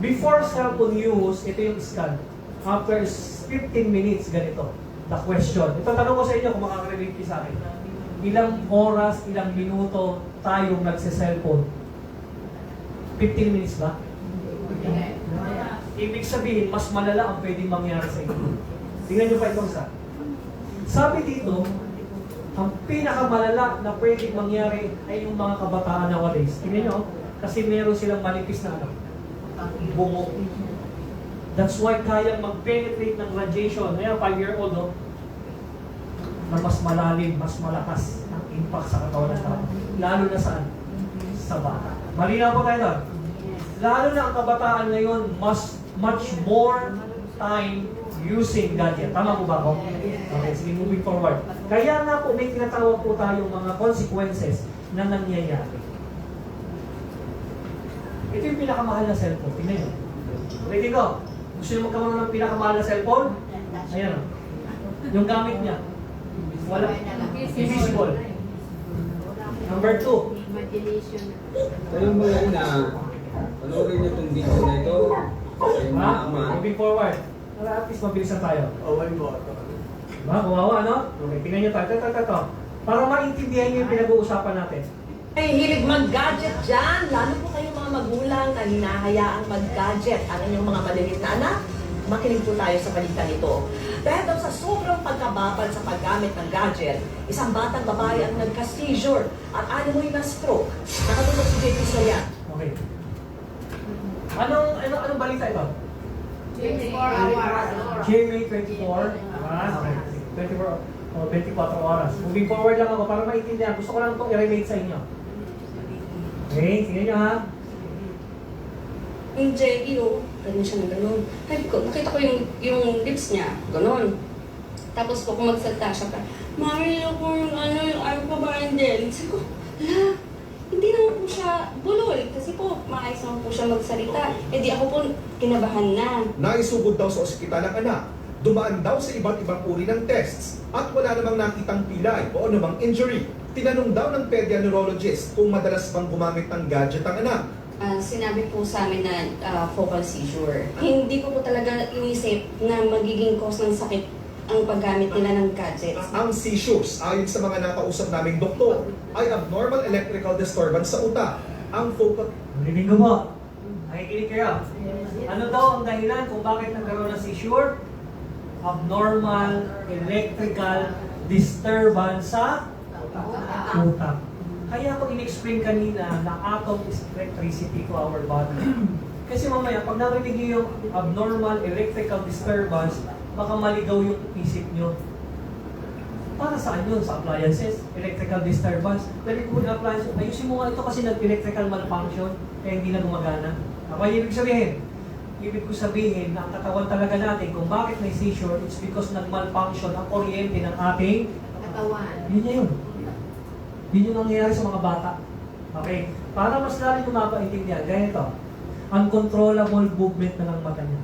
Before cellphone use, ito yung scan. After 15 minutes, ganito. The question. Ito tanong ko sa inyo kung makaka-relate kayo sa akin. Ilang oras, ilang minuto tayong nagse-cellphone? 15 minutes ba? Ibig sabihin, mas malala ang pwedeng mangyari sa inyo. Tingnan nyo pa itong sa. Sabi dito, ang pinakamalala na pwedeng mangyari ay yung mga kabataan nowadays. Tingnan nyo, kasi meron silang manipis na bungo. That's why kaya mag-penetrate ng radiation. Ngayon, 5-year-old, no? Na mas malalim, mas malakas ang impact sa katawan ng tao. Lalo na saan? Sa bata. Malinaw po tayo doon. Lalo na ang kabataan ngayon, much more time using gadget. Tama po ba ako? Okay, sige, moving forward. Kaya nga po, may tinatawag po tayong mga consequences na nangyayari. Ito yung pinakamahal na cellphone. Tingnan nyo. Ready go. Gusto nyo magkaroon ng pinakamahal na cellphone? Ayan o. Yung gamit niya. Wala. Invisible. Number 2. Tanong mo lang na, panoorin niyo itong video na ito. Ha? Moving forward. Para at least mabilisan tayo. Diba? Kawawa, no? Okay, tingnan nyo tayo. Ito. Para maintindihan nyo yung pinag-uusapan natin. Ay, hilig mag-gadget dyan. Lalo po kayong mga magulang na hinahayaang mag-gadget ang inyong mga maliit na anak. Makinig po tayo sa balitan ito. Dahil daw sa sobrang pagkababal sa paggamit ng gadget, isang batang babae ang nagka-seizure at animoy na stroke. Nakatulog si JP Sayan. Okay. Anong balita ito? 24 hours. GMA 24 hours. Okay. 24 oras. Moving forward lang ako para maintindihan. Gusto ko lang itong i-relate sa inyo. Okay, tingnan nyo ha. Yung JP, ganun siya na ganun. Nakita ko yung lips niya, ganun. Tapos po, kung magsalita siya pa, Mami, ako yung ayaw pa ba hindi? Sabi ko, hindi naman po siya bulol. Kasi po, maayos naman po siya magsalita. Eh di ako po, kinabahan na. Naisugod daw sa ospital ang anak. Dumaan daw sa iba't ibang uri ng tests at wala namang nakitang pilay o anumang injury. Tinanong daw ng pedia-neurologist kung madalas bang gumamit ng gadget ang anak. Sinabi po sa amin na focal seizure. Hindi ko po talaga inisip na magiging cause ng sakit ang paggamit nila ng gadgets. Ang seizures, ayon sa mga nakausap naming doktor, ay abnormal electrical disturbance sa utak. Ang focal... Rinig ko po. Nakikinig kayo. Ano daw ang dahilan kung bakit nagkaroon ng seizure? Abnormal electrical disturbance sa utak. Kaya ko in-explain kanina na atom is electricity to our body. Kasi mamaya, pag narinig niyo yung abnormal electrical disturbance, baka maligaw yung isip niyo. Para saan yun? Sa appliances? Electrical disturbance? Dali ko yung appliance, ayusin mo nga ito kasi nag-electrical malfunction, kaya hindi na gumagana. Apa yung ibig sabihin? Ibig ko sabihin na ang katawan talaga natin, kung bakit may seizure, it's because nag-malfunction ang kuryente ng ating Katawan. yun na yun. Yun yung nangyayari sa mga bata. Okay? Para mas lalo yung mapaintindihan, ganito. Uncontrollable movement na ng mata niya.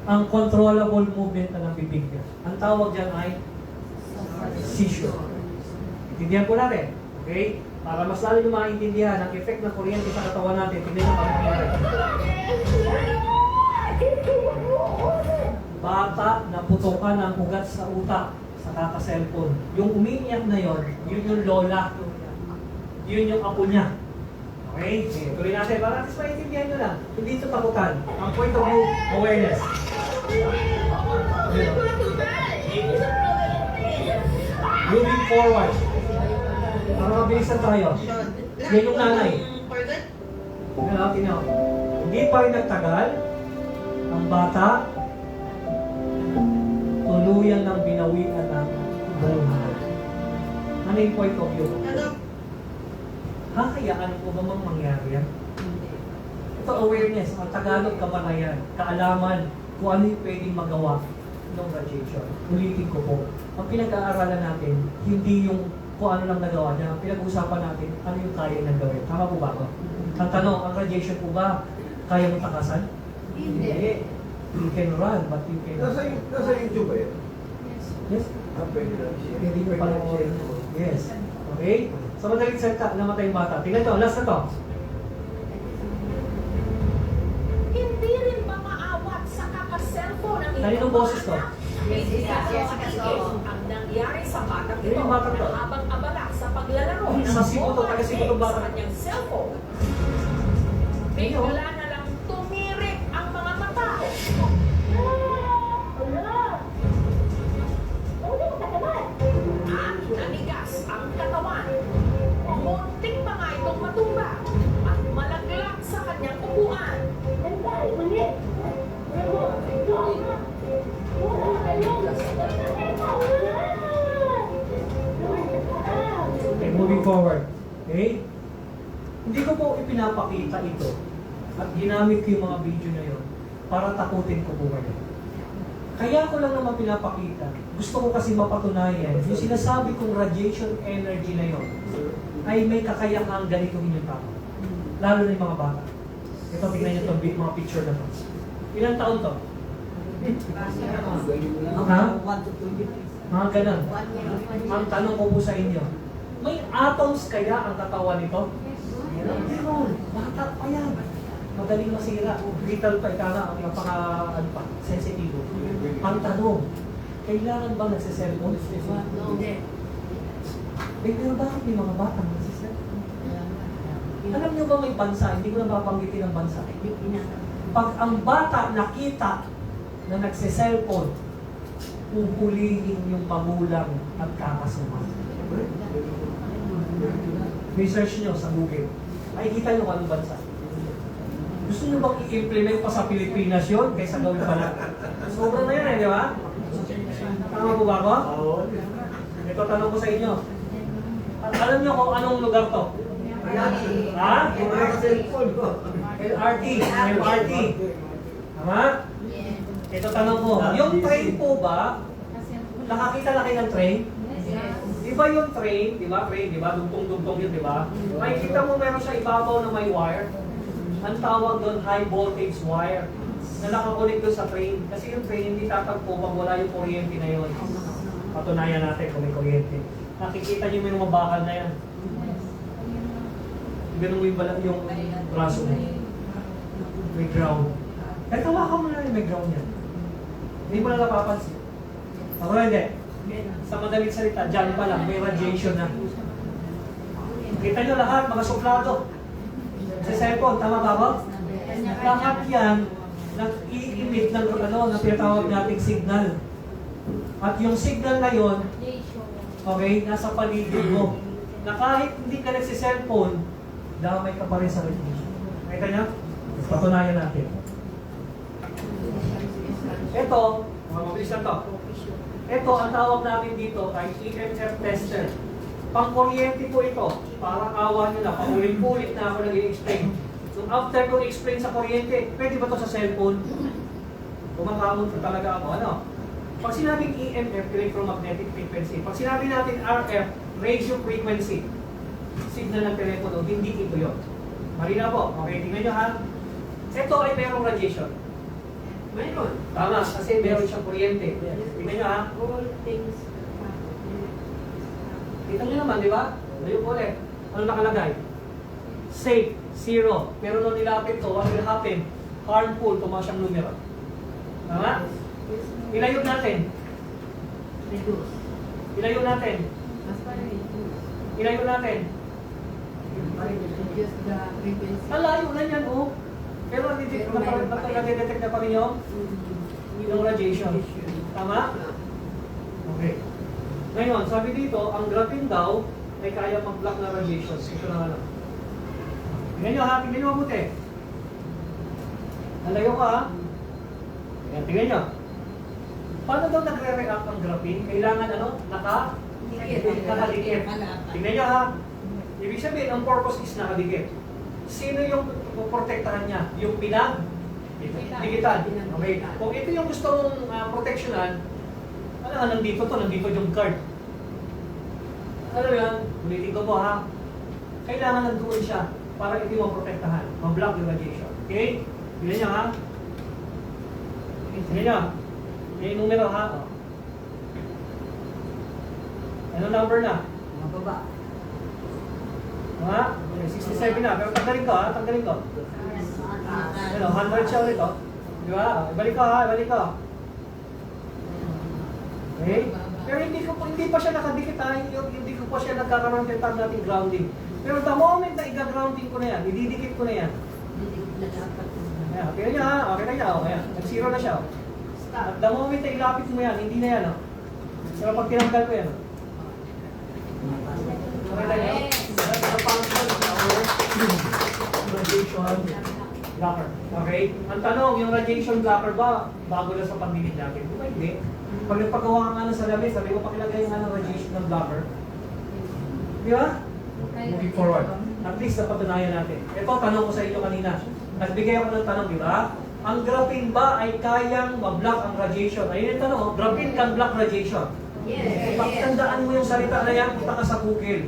Uncontrollable movement na ng bibig niya. Ang tawag dyan ay seizure. Intindihan po natin. Okay? Para mas lalo yung maintindihan ang effect ng kuryente sa katawan natin, tignan nyo paano nangyari. Bata na putukan ng ugat sa utak sa kaka-cellphone. Yung umiiyak na yon, yun yung lola. Yun yung apo niya. Okay? Tuloy natin. Para at least maintindihan nyo lang. Hindi ito takutan. Ang point of view, awareness. Moving forward. Para mabilisan tayo. Yan yung nanay. Tinaw. Hindi pa rin nagtagal. Ang bata, tuluyan ng binawian ng buhay. Ano yung point of view? Kakayaan ko ba mang mangyari yan? Ito awareness, ang Tagalog kamalayan, kaalaman kung ano yung pwedeng magawa ng radiation. Ulitin ko po, ang pinag-aaralan natin, hindi yung kung ano lang nagawa niya, pinag-uusapan natin ano yung kaya niyang gawin. Tama po ba ako? Ang tanong, ang radiation po ba kaya mong takasan? Hindi. You can run, but you can... Nasa YouTube ba yun? Yes? Pwede lang siya. Hindi nyo panoorin. Yes. Okay? Sa madaling salita, namatay yung bata. Tingnan to, last na to. Hindi rin ba maawat sa kaka-cellphone ang Kaninong boses to? Ang nangyari sa batang Sino ito yung batang to? na habang abala sa paglalaro Sa Cebu to, taga Cebu to sa bata. kanyang cellphone. Bigla na lang tumirik ang mga mata. At nanigas ang katawan. Muntik pa nga itong matumba at malaglag sa kanyang upuan. Okay, moving forward. Okay? Hindi ko po ipinapakita ito at ginamit ko yung mga video na yon para takutin ko po kayo. Kaya ko lang naman pinapakita. Gusto ko kasi mapatunayan yung sinasabi kong radiation energy na yon ay may kakayahang ganituhin yung tao. Lalo na yung mga bata. Ito, tingnan nyo itong mga picture na to. Ilang taon to? Ha? Mga ganun. Ang tanong ko po sa inyo, may atoms kaya ang katawan nito? Meron. Bata pa yan. Madaling masira. Vital pa, ika na, napaka-sensitibo. Ang tanong, kailangan ba nagsiselfon? Pero bakit may mga bata nagsiselfon? Alam niyo ba may bansa, hindi ko na babanggitin ang bansa. Pag ang bata nakita na nagsiselfon, pupulihin yung magulang at kakasuhan. Research nyo sa Google. Ay, kita nyo kung anong bansa. Gusto nyo bang i-implement pa sa Pilipinas yun kaysa gawin pa lang? Sobra na yan eh, di ba? Tama po ba ako? Ito tanong ko sa inyo. At alam nyo kung anong lugar to? Ha? LRT. MRT. Tama? Ito tanong ko. Yung train po ba, nakakita na kayo ng train? Di ba yung train, di ba? Train, di ba? Dugtong-dugtong yun, di ba? Makikita mo meron siya ibabaw na may wire. Ang tawag doon, high voltage wire. Na nakakunik doon sa train. Kasi yung train hindi tatagpo pag wala yung kuryente na yun. Patunayan natin kung may kuryente. Nakikita niyo may mga bakal na yan. Ganun mo yung braso mo. May ground. Kahit hawakan mo na rin may ground yan. Hindi mo na napapansin. Ako na hindi. Sa madaling salita, dyan pa lang, may radiation na. Kita nyo lahat, mga suplado. Sa cellphone, tama ba ako? Lahat yan, nag-i-emit ng na pinatawag nating signal. At yung signal na yon, okay, nasa paligid mo. na kahit hindi ka nagsi-cellphone, damay ka pa rin sa radiation. Nakita niyo? Patunayan natin. Ito, mga mabilis lang to. Ito, ang tawag namin dito ay EMF tester. Pang-kuryente po ito. Parang awa nyo na, paulit-ulit na ako nag-i-explain. So after kong explain sa kuryente, pwede ba ito sa cellphone? Kumakamot ko talaga ako. Ano? Pag sinabing EMF, electromagnetic frequency, pag sinabi natin RF, radio frequency, signal ng telepono, hindi ito yun. Marina po. Okay, tingnan nyo ha. Ito ay merong radiation. Mayroon. Tama, kasi meron siyang kuryente. Tingnan nyo ha. All things Kita nyo naman, di ba? Layo po ulit. Ano nakalagay? Safe, zero. Pero nung nilapit to, what will happen? Harmful, tumaas ang numero. Tama? Ilayo natin. reduce. Ilayo natin. Mas parang reduce. Ilayo natin. Reduce the frequency. Alayo na yan, oh. Pero nade-detect na pa rin yung radiation. Tama? Okay. Ngayon, sabi dito, ang graphene daw ay kaya mag-block na radiation. Ito na ano. Tingnan nyo ha, tingnan nyo mabuti. Nalayo ka ha. Ayan, tingnan nyo. Paano daw nagre-react ang graphene? Kailangan ano? Nakadikit. Tingnan nyo ha. Ibig sabihin, ang purpose is nakadikit. Sino yung protektahan niya? Yung digital. Okay. Kung ito yung gusto mong protectionan, nandito yung card. Ano yan? Ulitin ko po ha. Kailangan nandoon siya para ito yung maprotektahan. Ma-block yung radiation. Okay? Tignan nyo ha. Tignan nyo. Yung numero ha. Oh. Ano number na? Mababa. Ha? 67 na. Pero tanggalin ko ha. Tanggalin ko. Ano, 100 siya ulit oh. Di ba? Ibalik ko ha. Ibalik ko. Okay? Pero hindi pa siya nakadikit ha. Hindi ko pa siya nagkakaroon ng tawag natin grounding. Pero the moment na i-grounding ko na yan, ididikit ko na yan. Ayan, okay na niya ha. Okay na niya. Ayan, nag-zero na siya. At the moment na ilapit mo yan, hindi na yan. Oh. Pero pag tinanggal ko yan. Okay na niya. That's the function of our radiation blocker. Okay? Ang tanong, yung radiation blocker ba, bago na sa pagdinig natin? Hindi. Pag nagpagawa ka nga ng salamin, sabi ko pakilagay nga ng radiation ng blocker. Di ba? Moving forward. At least napatunayan natin. Ito, tanong ko sa inyo kanina. Nagbigay ako ng tanong, di ba? Ang graphene ba ay kayang ma-block ang radiation? Ayun yung tanong, graphene can block radiation. Yes. Pagtandaan mo yung salita na yan, punta ka sa Google.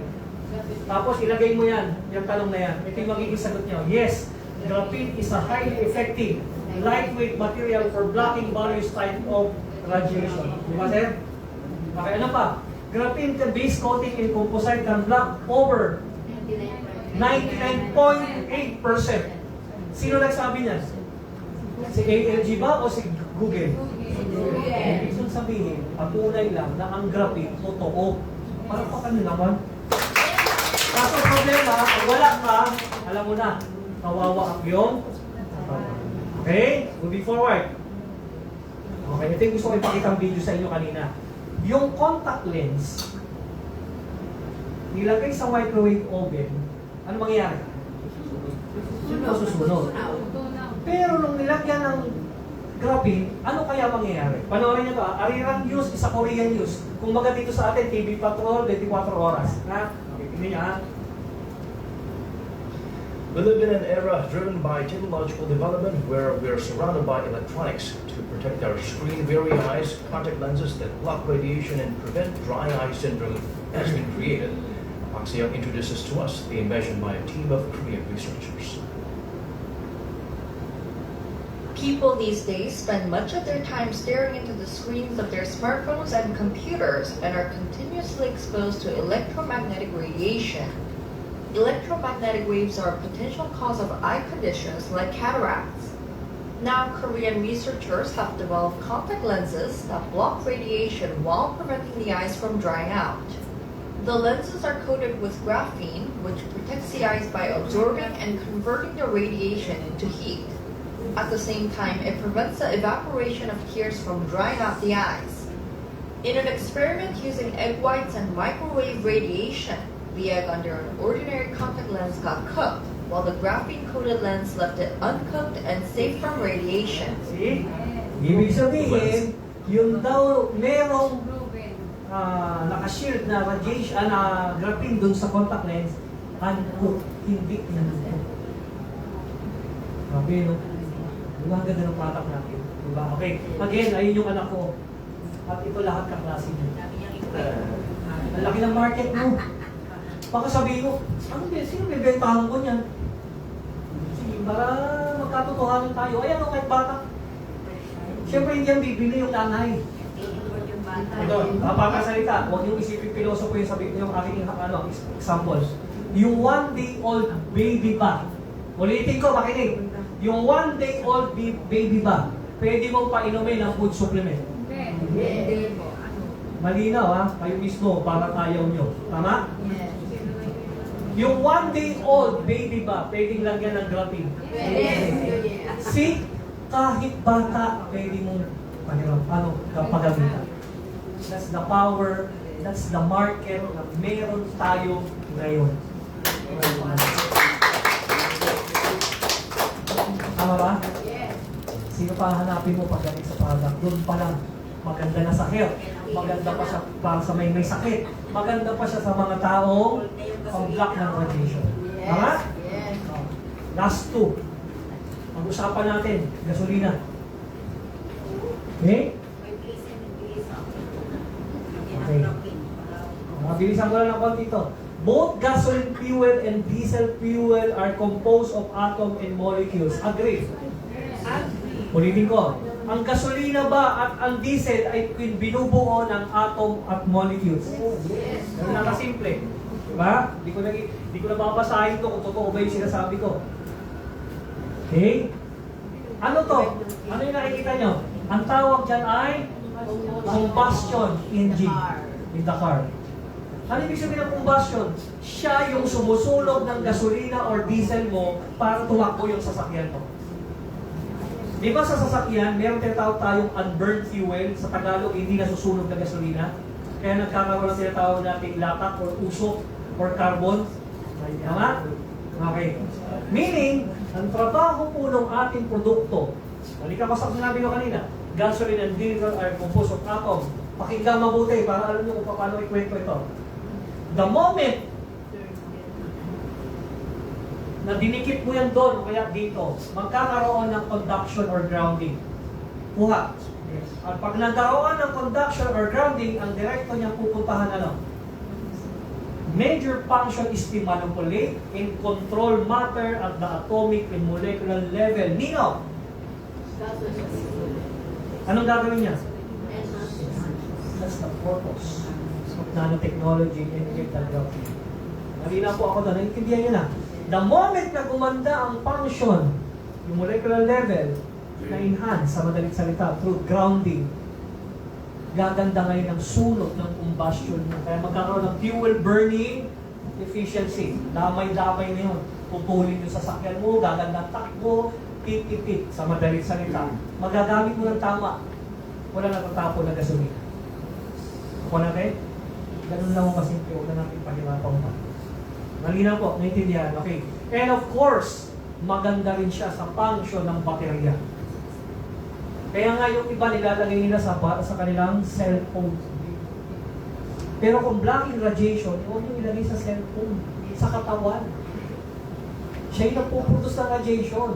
Tapos ilagay mo yan, yung tanong na yan. Ito yung magiging sagot niyo. Yes, graphene is a highly effective, lightweight material for blocking various type of radiation. Di ba, sir? Okay, ano pa? Graphene base coating in composite can block over 99.8%. Sino nagsabi niya? Si ALG ba o si Google? Ibig sabihin, patunay lang na ang graphene totoo. Parang pa kanya naman. Kaso problema, pag wala ka, alam mo na, kawawa ang iyong. Okay? Moving forward. Okay, ito yung gusto ko ipakita ang video sa inyo kanina. Yung contact lens, nilagay sa microwave oven, ano mangyayari? Susunod. Pero nung nilagyan ng graphene, ano kaya mangyayari? Panoorin nyo ito, Arirang News is a Korean news. Kung baga dito sa atin, TV Patrol, 24 oras. Ha? Okay, tingnan nyo ha. We live in an era driven by technological development where we are surrounded by electronics. To protect our screen-weary eyes, contact lenses that block radiation and prevent dry eye syndrome has been created. Axiom introduces to us the invention by a team of Korean researchers. People these days spend much of their time staring into the screens of their smartphones and computers and are continuously exposed to electromagnetic radiation. Electromagnetic waves are a potential cause of eye conditions like cataracts. Now, Korean researchers have developed contact lenses that block radiation while preventing the eyes from drying out. The lenses are coated with graphene, which protects the eyes by absorbing and converting the radiation into heat. At the same time, it prevents the evaporation of tears from drying out the eyes. In an experiment using egg whites and microwave radiation, The egg under an ordinary contact lens got cooked, while the graphene-coated lens left it uncooked and safe from radiation. See? Ibig sabihin, yung daw merong naka-shield na radiation, na graphene dun sa contact lens, uncooked, hindi uncooked. Sabi, no? Diba, ang ganda ng product natin? Diba? Okay, again, ayun yung anak ko. At ito lahat kaklase niyo. Ang laki ng market mo. Baka sabihin mo, sino may bentahan ko niyan? Sige, para magkatotohanan tayo. Ayan o, kahit bata. Siyempre hindi yan bibili yung nanay. Ito, papakasalita. Huwag yung isipin piloso ko yung sabi yung aking example. Yung 1-day-old baby ba? Ulitin ko, makinig. Yung 1-day-old baby ba? Pwede mong painumin ng food supplement. Hindi po. Malinaw ha, kayo mismo, parang ayaw nyo. Tama? Yung 1-day-old baby ba, pwedeng lagyan ng graphene? See, kahit bata, pwede mong pagamitan. That's the power, that's the market na meron tayo ngayon. Tama ba? Sino pa hanapin mo pagdating sa product? Doon pa lang, maganda na sa hair. Maganda pa siya para sa may sakit. Maganda pa siya sa mga taong pang-block ng radiation. Tama? Last two. Pag-usapan natin, gasolina. Okay? Okay. Mabilisan ko lang ng konti ito. Both gasoline fuel and diesel fuel are composed of atom and molecules. Agree? Ulitin ko. Ang gasolina ba at ang diesel ay binubuo ng atom at molecules? Ganun lang kasimple. Diba? Di ko na babasahin to kung totoo ba yung sinasabi ko. Okay? Ano to? Ano yung nakikita nyo? Ang tawag dyan ay combustion engine in the car. Ano ibig sabihin ng combustion? Siya yung sumusulog ng gasolina or diesel mo para tumakbo yung sasakyan mo. Di ba sa sasakyan, meron tinatawag tayong unburned fuel, sa Tagalog, hindi nasusunog na gasolina. Kaya nagkakaroon ng tinatawag natin latak or usok or carbon. Tama? Okay. Meaning, ang trabaho po ng ating produkto, halika ko sa sinabi ko kanina, gasoline and diesel are composed of atom. Pakinggan mabuti para alam nyo kung paano ikwento ito. The moment na dinikit mo yan doon, kaya dito, magkakaroon ng conduction or grounding. Kuha. At pag nagkaroon ng conduction or grounding, ang direkto niya pupuntahan ano? Major function is to manipulate and control matter at the atomic and molecular level. Nino? Anong gagawin niya? That's the purpose of nanotechnology and cryptography. Malina po ako doon. Naintindihan niyo na. The moment na gumanda ang function, yung molecular level, na-enhance sa madaling salita through grounding, gaganda ngayon ang sulot ng combustion mo. Kaya magkakaroon ng fuel burning efficiency. Damay-damay na yun. Pupulin yung sasakyan mo, gaganda ang takbo, pit-pit sa madaling salita. Magagamit mo ng tama. Wala natatapon na gasolina. Ako natin? Ganun lang mo kasimple. Huwag na natin pahirapan pa. Malinaw po, naintindihan. Okay. And of course, maganda rin siya sa function ng baterya. Kaya nga yung iba nilalagay nila sa kanilang cellphone. Pero kung blocking radiation, huwag nyo ilagay sa cellphone, sa katawan. Siya yung nagpupuntos ng radiation.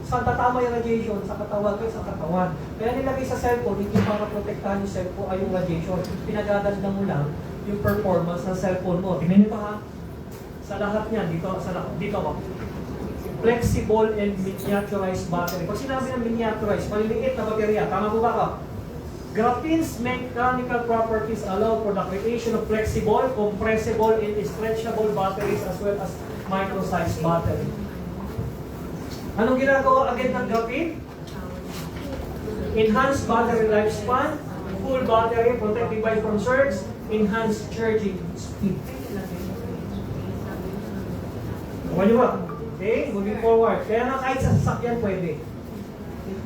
Saan tatama yung radiation? Sa katawan kayo, sa katawan. Kaya nilagay sa cellphone, hindi para protektahan yung cellphone ay yung radiation. Pinagaganda mo lang yung performance ng cellphone mo. Tingnan nyo pa ha. Sa lahat niyan, dito ako. Flexible and miniaturized battery. Pag sinabi ng miniaturized, maliliit na baterya. Tama po ba ka? Graphene's mechanical properties allow for the creation of flexible, compressible, and stretchable batteries as well as micro-sized battery. Anong ginagawa agad ng graphene? Enhanced battery lifespan, full battery protected by from surge, enhanced charging speed. Ano ba? Okay, moving forward. Kaya nga kahit sa sasakyan pwede.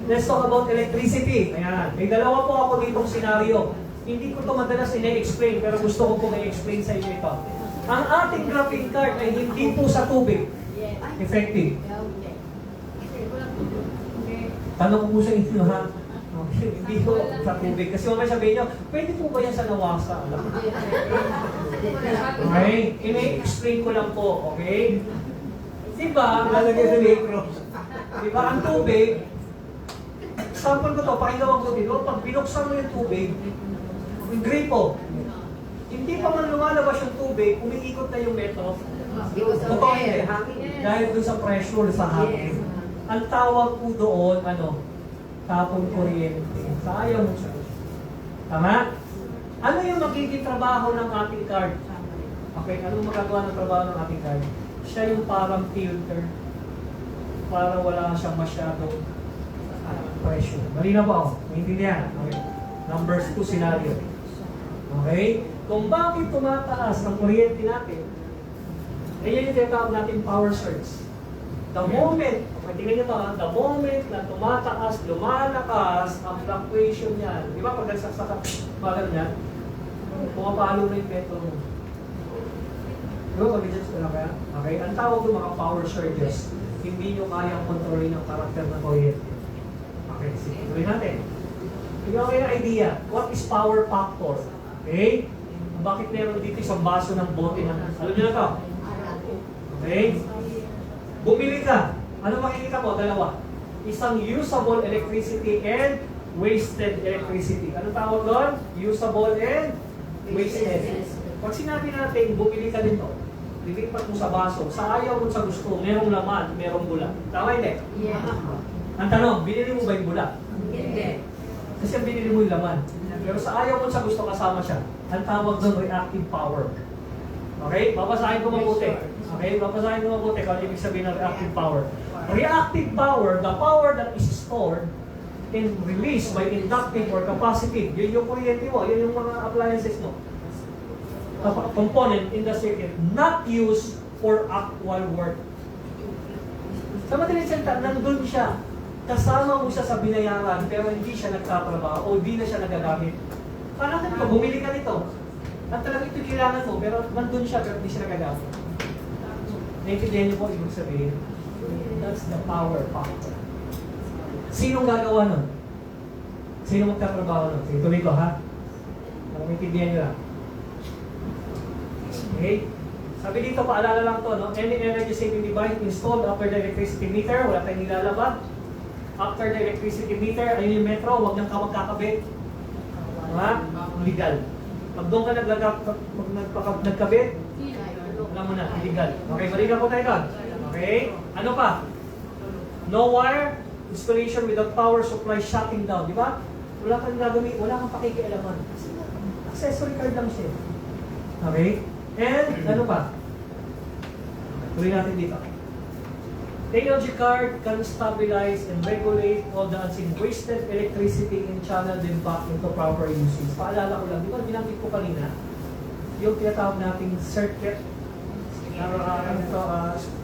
Let's talk about electricity. Ayan. May dalawa po ako ditong senaryo. Hindi ko ito madalas ina-explain, pero gusto ko po i-explain sa inyo ito. Ang ating graphene card ay hindi po sa tubig. Effective. Tanong ko sa inyo ha. Okay, hindi po sa tubig. Kasi mamaya sabihin nyo, pwede po ba yan sa nawasa? Okay? Ine-explain ko lang po. Okay? Diba? Lalagay sa micro. Diba? Ang tubig, sample ko to, pakinggan ko dito. Pag binuksan mo yung tubig, yung gripo, hindi pa man lumalabas yung tubig, umiikot na yung metro. Totoo hindi. Dahil doon sa pressure sa hangin. Ang tawag po doon, tapong kuryente. Sayang mo siya. Tama? Ano yung magiging trabaho ng ating card? Okay, ano magagawa ng trabaho ng ating card? Siya yung parang filter para wala siyang masyadong pressure. Malinaw ba ako? Maintindihan? Okay. Numbers 2 scenario. Okay? Kung bakit tumataas ang kuryente natin, yan yung tinatawag natin power surge. The moment, tingnan nyo ito, the moment na tumataas, lumalakas ang fluctuation niyan, di ba pag nagsasaka, bagal niyan, pumapalo na yung metro mo. Di ba pag adjust na kaya? Okay, ang tawag ng mga power surges, hindi nyo kayang kontrolin ang karakter ng kuryente. Okay, sige, tuloy natin. Bigyan kayo ng idea, what is power factor? Okay? Bakit meron dito isang baso ng bote ng, alam nyo na ito? Okay? Bumili ka. Ano makikita mo? Dalawa. Isang usable electricity and wasted electricity. Ano tawag doon? Usable and wasted. Pag sinabi natin, bumili ka nito, lilipat mo sa baso, sa ayaw mo sa gusto, merong laman, merong bula. Tama hindi? Yeah. Ang tanong, binili mo ba yung bula? Hindi. Kasi ang binili mo yung laman. Pero sa ayaw mo sa gusto, kasama siya. Ang tawag doon, reactive power. Okay? Babasahin ko mabuti. Okay? Babasahin ko mabuti kung ibig sabihin ng reactive power. Reactive power, the power that is stored and released by inductive or capacitive. Yun yung kuryente mo. Yun yung mga appliances mo. Component in the circuit. Not used for actual work. Sa madaling salita, nandun siya. Kasama mo siya sa binayaran pero hindi siya nagtatrabaho o hindi na siya nagagamit. Parang ka, bumili ka nito. At talagang ito kailangan mo, pero nandun siya pero hindi siya nagagamit. Naintindihan niyo po ibig sabihin? That's the power factor. Sinong gagawa nun? Sino magtatrabaho nun? Sige, tuloy ko ha? Naintindihan niyo lang. Okay? Sabi dito, paalala lang to, no? Any energy saving device installed after the electricity meter, wala tayong nilalaba. After the electricity meter, ayun yung metro, huwag nang magkakabit. Diba? Legal. Pag doon ka nagkabit, alam mo na, illegal. Okay, malinaw po tayo doon. Okay? Ano pa? No wire, installation without power supply shutting down. Di ba? Wala kang gagawin, wala kang pakikialaman. Accessory card lang siya. Okay? And, ano pa? Tuloy natin dito. Technology card can stabilize and regulate all the unseen wasted electricity and channel them back into proper usage. Paalala ko lang, di ba binanggit ko kanina, yung tinatawag nating circuit,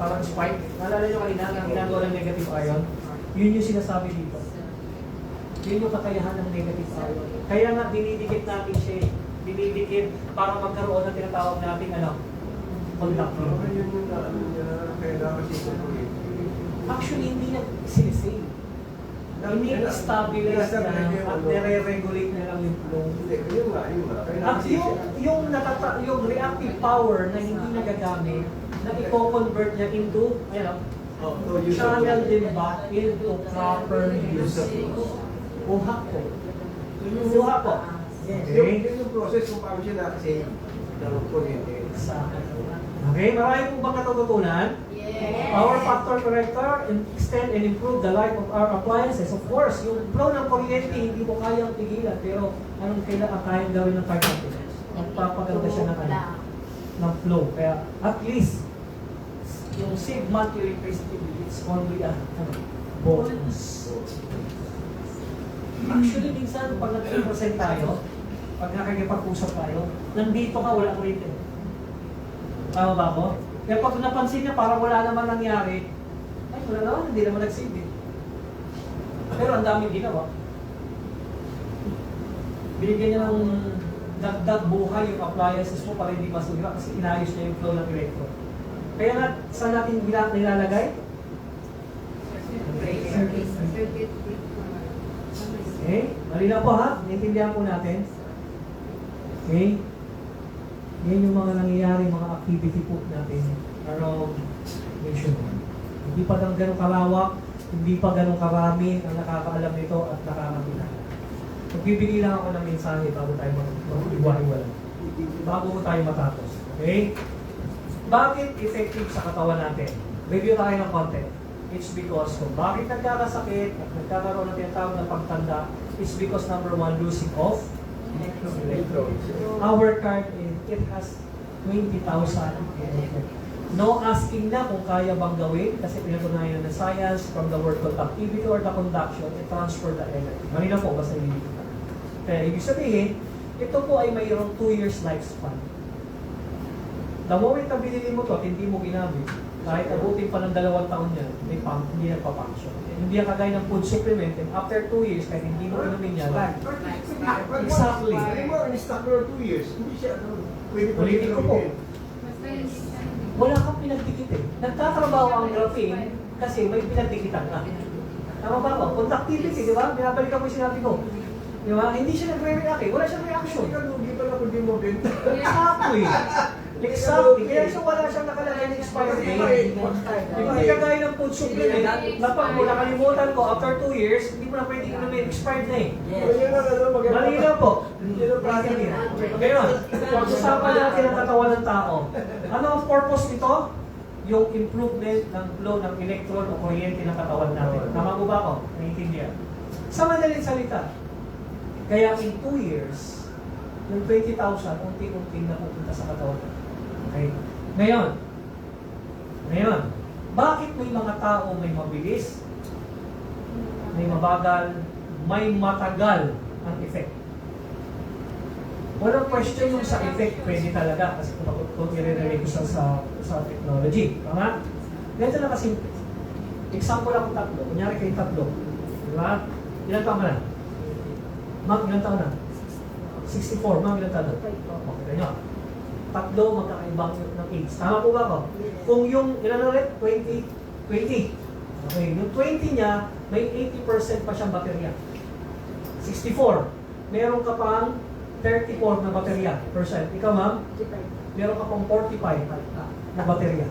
parang spike. Naalala nyo kanina, ang ginagawa ng negative ion, yun yung sinasabi dito. Yun yung kakayahan ng negative ion. Kaya nga, dinidikit natin siya, dinidikit para magkaroon ng tinatawag nating conductor. Actually, hindi na sinisave. Hindi stabilize na at nire-regulate na lang yung flow. At yung reactive power na hindi nagagamit, na i-convert niya into, channel din back into proper usage. Buha ko. Buha ko. Yun yung process kung paano siya nakasave ng kuryente. Okay, marami po bang natututunan? Yes. Power factor corrector, extend and improve the life of our appliances. Of course, yung flow ng kuryente, hindi mo kayang pigilan, pero anong kayang gawin ng card natin? Magpapaganda siya ng flow. Kaya at least, yung save monthly electricity bill, it's only a bonus. Actually, minsan, pag nag-present tayo, pag nakikipag-usap tayo, nandito ka, wala kuryente. Tama ba ako? Kaya pag napansin niya, parang wala naman nangyari, ay, wala naman, hindi naman nag-save eh. Pero ang daming ginawa. Binigyan niya ng dagdag buhay yung appliances mo para hindi masira kasi inayos niya yung flow ng electron. Kaya nga, saan natin nilalagay? Okay? Malinaw po ha? Naintindihan po natin. Okay? Yan yung mga nangyayari, mga activity po natin around nationwide. Hindi pa lang ganun kalawak, hindi pa ganun karami ang nakakaalam nito at nakakakilala. Magbibigay lang ako ng mensahe bago tayo mag-iwa-iwala. Bago mo tayo matapos. Okay? Bakit effective sa katawan natin? Review tayo ng konti. It's because kung bakit nagkakasakit at nagkakaroon ng tinatawag ng pagtanda, it's because number one, losing of electrons. Our card, it has 20,000 electrons. No asking na kung kaya bang gawin kasi pinatunayan ng science from the word conductivity or the conduction, it transfer the energy. Malina po, basta hindi kita. Kaya ibig sabihin, ito po ay mayroong 2 years lifespan. The moment na binili mo to at hindi mo ginamit, kahit abutin pa ng 2 taon yan, may pump, hindi nagpa-function. Hindi yan kagaya ng food supplement, and after 2 years, kahit hindi mo inumin yan. Exactly. Ano mo, in-stock for 2 years. Hindi siya, pwede po Ulitin ko po. Wala kang pinagdikit eh. Nagtatrabaho ang graphene kasi may pinagdikitan ka. Tama ba ako? Conductivity, di ba? Binabalikan ko yung sinabi ko. Di ba? Hindi siya nagre-react eh. Wala siyang reaction. Hindi ka lugi pala kung di mo benta. Exactly. Exactly. Kaya siya wala siyang nakalagay ng expired date. Hindi kagaya ng food supplement na pag mo nakalimutan ko, after 2 years, hindi mo na pwede na may expired na eh. Malinaw po. Ngayon, pag-usapan natin ang katawan ng tao. Ano ang purpose nito? Yung improvement ng flow ng electron o kuryente ng katawan natin. Tama mo ba ako? Naiintindihan. Sa madaling salita, kaya in 2 years, yung 20,000, unti-unti na pupunta sa katawan. Okay? Ngayon, bakit may mga tao may mabilis, may mabagal, may matagal ang effect? Walang question yung sa effect, pwede talaga kasi kung i-relate ko sa technology. Tama? Ganito na kasi, example ako 3. Kunyari kayo 3. Diba? Ilan taon ka na? Ma'am, ilan taon na? 64. Ma'am, ilan taon na? Okay, nyo. 3 magkakaibang ng age. Tama po ba ako? Kung yung, ilan na ulit? 20. Okay, yung 20 niya, may 80% pa siyang baterya. 64. Meron ka pang 34 na baterya percent. Ikaw ma'am, meron ka pang 45 na baterya.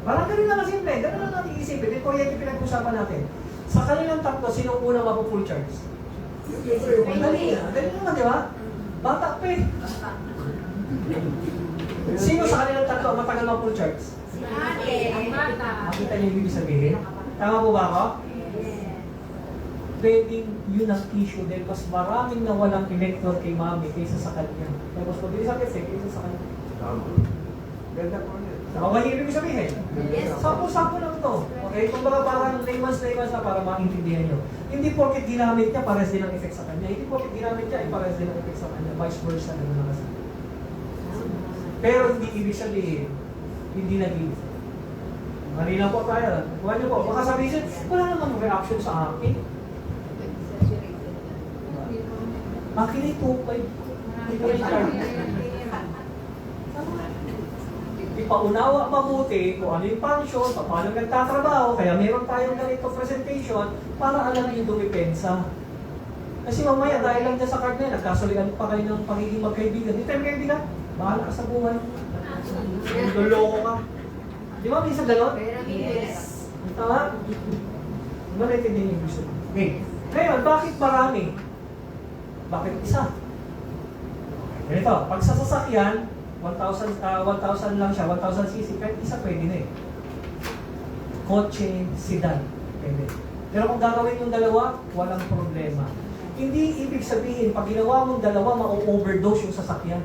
Parang ganun lang simple. Ganun lang natin isipin. Ito yung pinag-usapan natin. Sa kanilang 3, sino unang mapu-full charge? Dali naman, di ba? Bata pa eh. Sino sa kanilang 3 ang matagal mapu-full charge? Makita niyo yung ibig sabihin? Tama po ba ako? Pwedeng yun ang issue dahil mas maraming nawalang electron kay mami kaysa sa kanya. Tapos mabilis ang effect kaysa sa kanya. Ganda po niya. Ako yung ibig sabihin? Sampo-sampo lang to. Okay? Kung baka parang layman's na para maintindihan nyo. Hindi porket ginamit niya, pares din ang effect sa kanya. Hindi porket ginamit niya, pares din ang effect sa kanya. Vice versa naman na kasi. Pero hindi ibig sabihin, hindi nag-ibig. Marina po tayo. Kuha niyo po. Baka sabihin, wala namang reaction sa akin. Akin ay 2.5. Ipaunawa mabuti kung ano yung function, paano nagtatrabaho, kaya meron tayong ganito presentation para alam yung dumipensa. Kasi mamaya dahil lang dyan sa card na yun, nagkasulian pa kayo ng pagiging magkaibigan. Hindi tayo magkaibigan, bahala ka sa buhay. Luloko ka. Di ba minsan gano'n? Yes. Tama? Di ba naintindihan yung gusto? Okay. Ngayon, bakit marami? Bakit isa? Ganito, pag sa sasakyan, 1,000 lang siya, 1,000 cc, kahit isa pwede na eh. Kotse, sedan, pwede. Pero kung gagawin yung 2, walang problema. Hindi ibig sabihin, pag ginawa mong 2, ma-overdose yung sasakyan.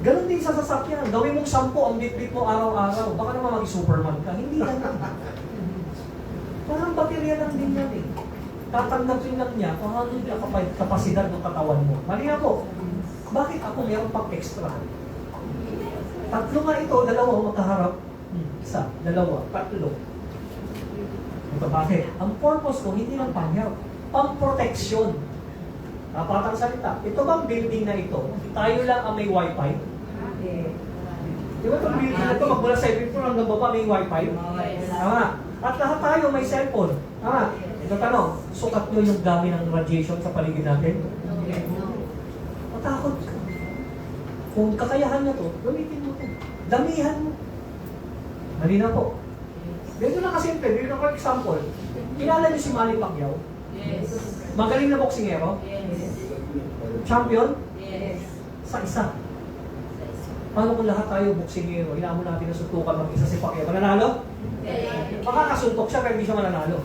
Ganon din sa sasakyan. Gawin mong 10 ang bit-bit mo araw-araw. Baka naman mag-Superman ka. Hindi yan. Parang baterya lang din yan eh. Tatanggapin lang niya kung ano yung kapasidad ng katawan mo. Mali ako. Bakit ako meron pang extra? 3 nga ito, 2 magkaharap. 1, 2, 3. Ito bakit? Ang purpose ko, hindi lang pangyaw. Pang-protection. Patang salita. Ito bang building na ito, tayo lang ang may wifi? Di ba itong building na ito, magmula sa 7th floor hanggang baba may wifi? Tama. At lahat tayo may cellphone. Tama. Ito tanong, sukat nyo yung dami ng radiation sa paligid natin? Matakot ka. Kung kakayahan na to, gamitin mo ito. Damihan mo. Halina po. Dito lang kasimple, bigyan ko example. Kilala niyo si Manny Pacquiao? Yes. Magaling na boksingero? Yes. Champion? Yes. Sa isa. Paano kung lahat tayo boksingero, hinamon natin na suntukan mag-isa si Pacquiao? Mananalo? Makakasuntok siya pero hindi siya mananalo.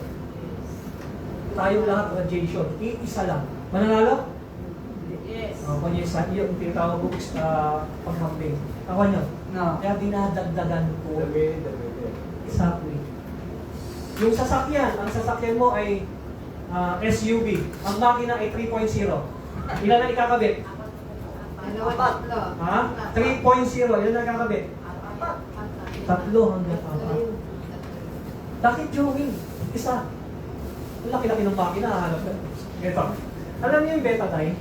Tayong lahat radiation, iisa lang. Mananalo? Yes. Kung yung tinatawag ko paghambing. Ako nyo? No. Kaya dinadagdagan ko. Exactly. Yung sasakyan, ang sasakyan mo ay SUV. Ang makina ay 3.0. Ilan ang ikakabit? Ha? 3.0. Ilan ang ikakabit? 3 hanggang 4. Bakit jogging? Isa. Ang laki-laki ng makina. Hahanap ka. Ito. Alam niyo yung Betadine?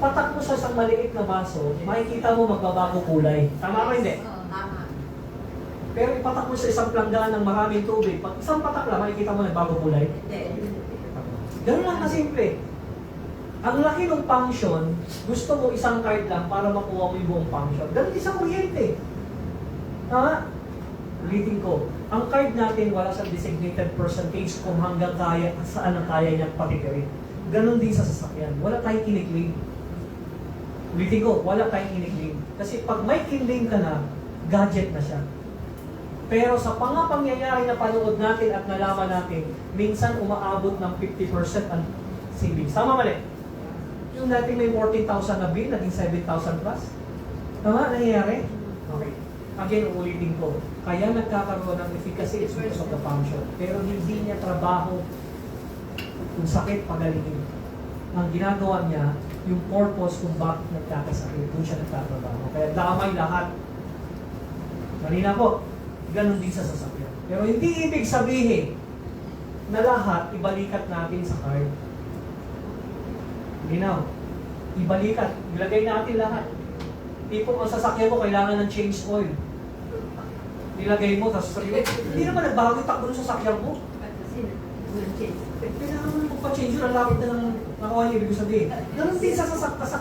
Patak mo sa isang maliit na baso, makikita mo magbabago kulay. Tama ba hindi? Pero ipatak mo sa isang planggana ng maraming tubig, pag isang patak lang, makikita mo nagbago kulay. Ganun lang kasimple. Ang laki ng function, gusto mo isang card lang para makuha mo yung buong function. Ganun din sa kuryente. Tama? Ulitin ko, ang card natin wala sa designated percentage kung hanggang kaya, saan ang kaya niyang patitirin. Ganon din sa sasakyan. Wala tayong kiniklaim. Ulitin ko, wala tayong kiniklaim. Kasi pag may kinlaim ka na, gadget na siya. Pero sa pangyayari na panood natin at nalaman natin, minsan umaabot ng 50% ang savings. Tama mali? Yung natin may 14,000 na bill, naging 7,000 plus. Tama? Nangyayari? Okay. Again, ulitin ko. Kaya nagkakaroon ng efficacy is because of the function. Pero hindi niya trabaho kung sakit, pagalingin. Ang ginagawa niya, yung purpose kung bakit nagkakasakit, doon siya nagtatrabaho. Kaya damay lahat. Malina po, ganun din sa sasakyan. Pero hindi ibig sabihin na lahat ibalikat natin sa card. Linaw, ibalikat, ilagay natin lahat. Tipong ang sasakyan mo, kailangan ng change oil. Nilagay mo, tapos sabi mo, hindi naman nagbago yung takbo ng sasakyan mo. Kailangan mo magpa-change yun, ang lapit na ng nakuha niya, ibig sabihin. Ganun din sa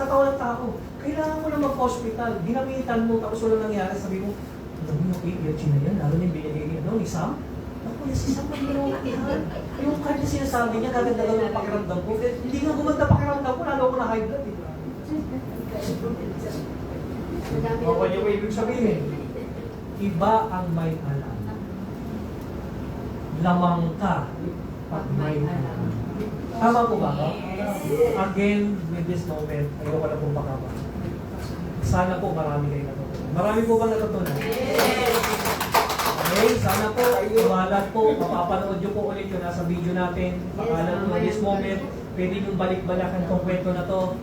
katawan ng tao. Kailangan mo na mag-hospital, ginamitan mo, tapos wala nangyari, sabi mo, dami yung ADHD na yan, lalo yung binigay niya, no, ni Sam? Ako, si Sam, ang ginawa yan. Yung card na sinasabi niya, gaganda ng pakiramdam ko. Hindi nga gumanda pakiramdam ko, lalo ko na high blood. Nakuha niya ko ibig sabihin. Iba ang may alam. Lamang ka at may alam. Tama po ba? Again, with this moment, ayoko na pong pakaba. Sana po marami kayo natutunan. Marami po ba natutunan? Okay, sana po, umalat po, mapapanood nyo po ulit yung nasa video natin. Pakalan po this moment, pwede nyo balik-balakan itong kwento na to.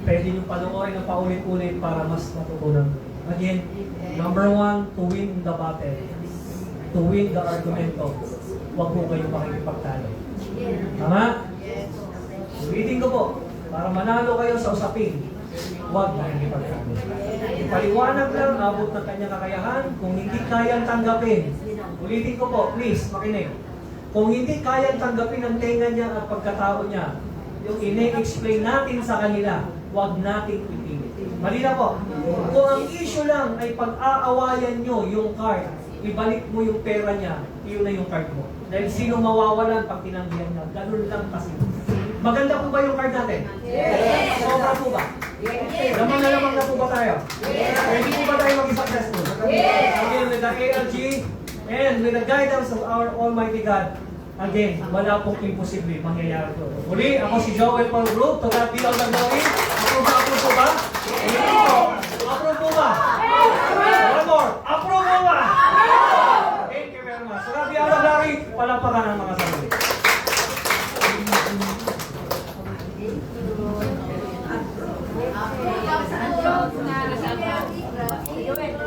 Pwede nyo panoorin ng paulit-ulit para mas natutunan. Again, number 1, to win the battle. To win the argumento. Huwag po kayong makikipagtalo. Tama? Ulitin ko po, para manalo kayo sa usapin, huwag makikipagtalo. Ipaliwanag lang, abot ng kanyang kakayahan, kung hindi kayang tanggapin. Ulitin ko po, please, makinig. Kung hindi kayang tanggapin ang tenga niya at pagkatao niya, yung ine-explain natin sa kanila, huwag natin ipilit. Malina po. Kung ang issue lang ay pag-aawayan nyo yung card, ibalik mo yung pera niya, yun na yung card mo. Dahil sino mawawalan pag tinanggihan niya. Ganun lang kasi. Maganda po ba yung card natin? Yes! Sobra po ba? Yes! Lamang na po ba tayo? Yes! Pwede po ba tayo maging successful? Yes! Again, with the ALG and with the guidance of our Almighty God, again, wala pong imposible mangyayari po. Muli, ako si Joel Paul Group, to God be all the glory. Approve po ba? Approve po ba? One more. Approve po ba? Thank you very much. To God be all the glory. Palampakan ang mga sarili. Approve.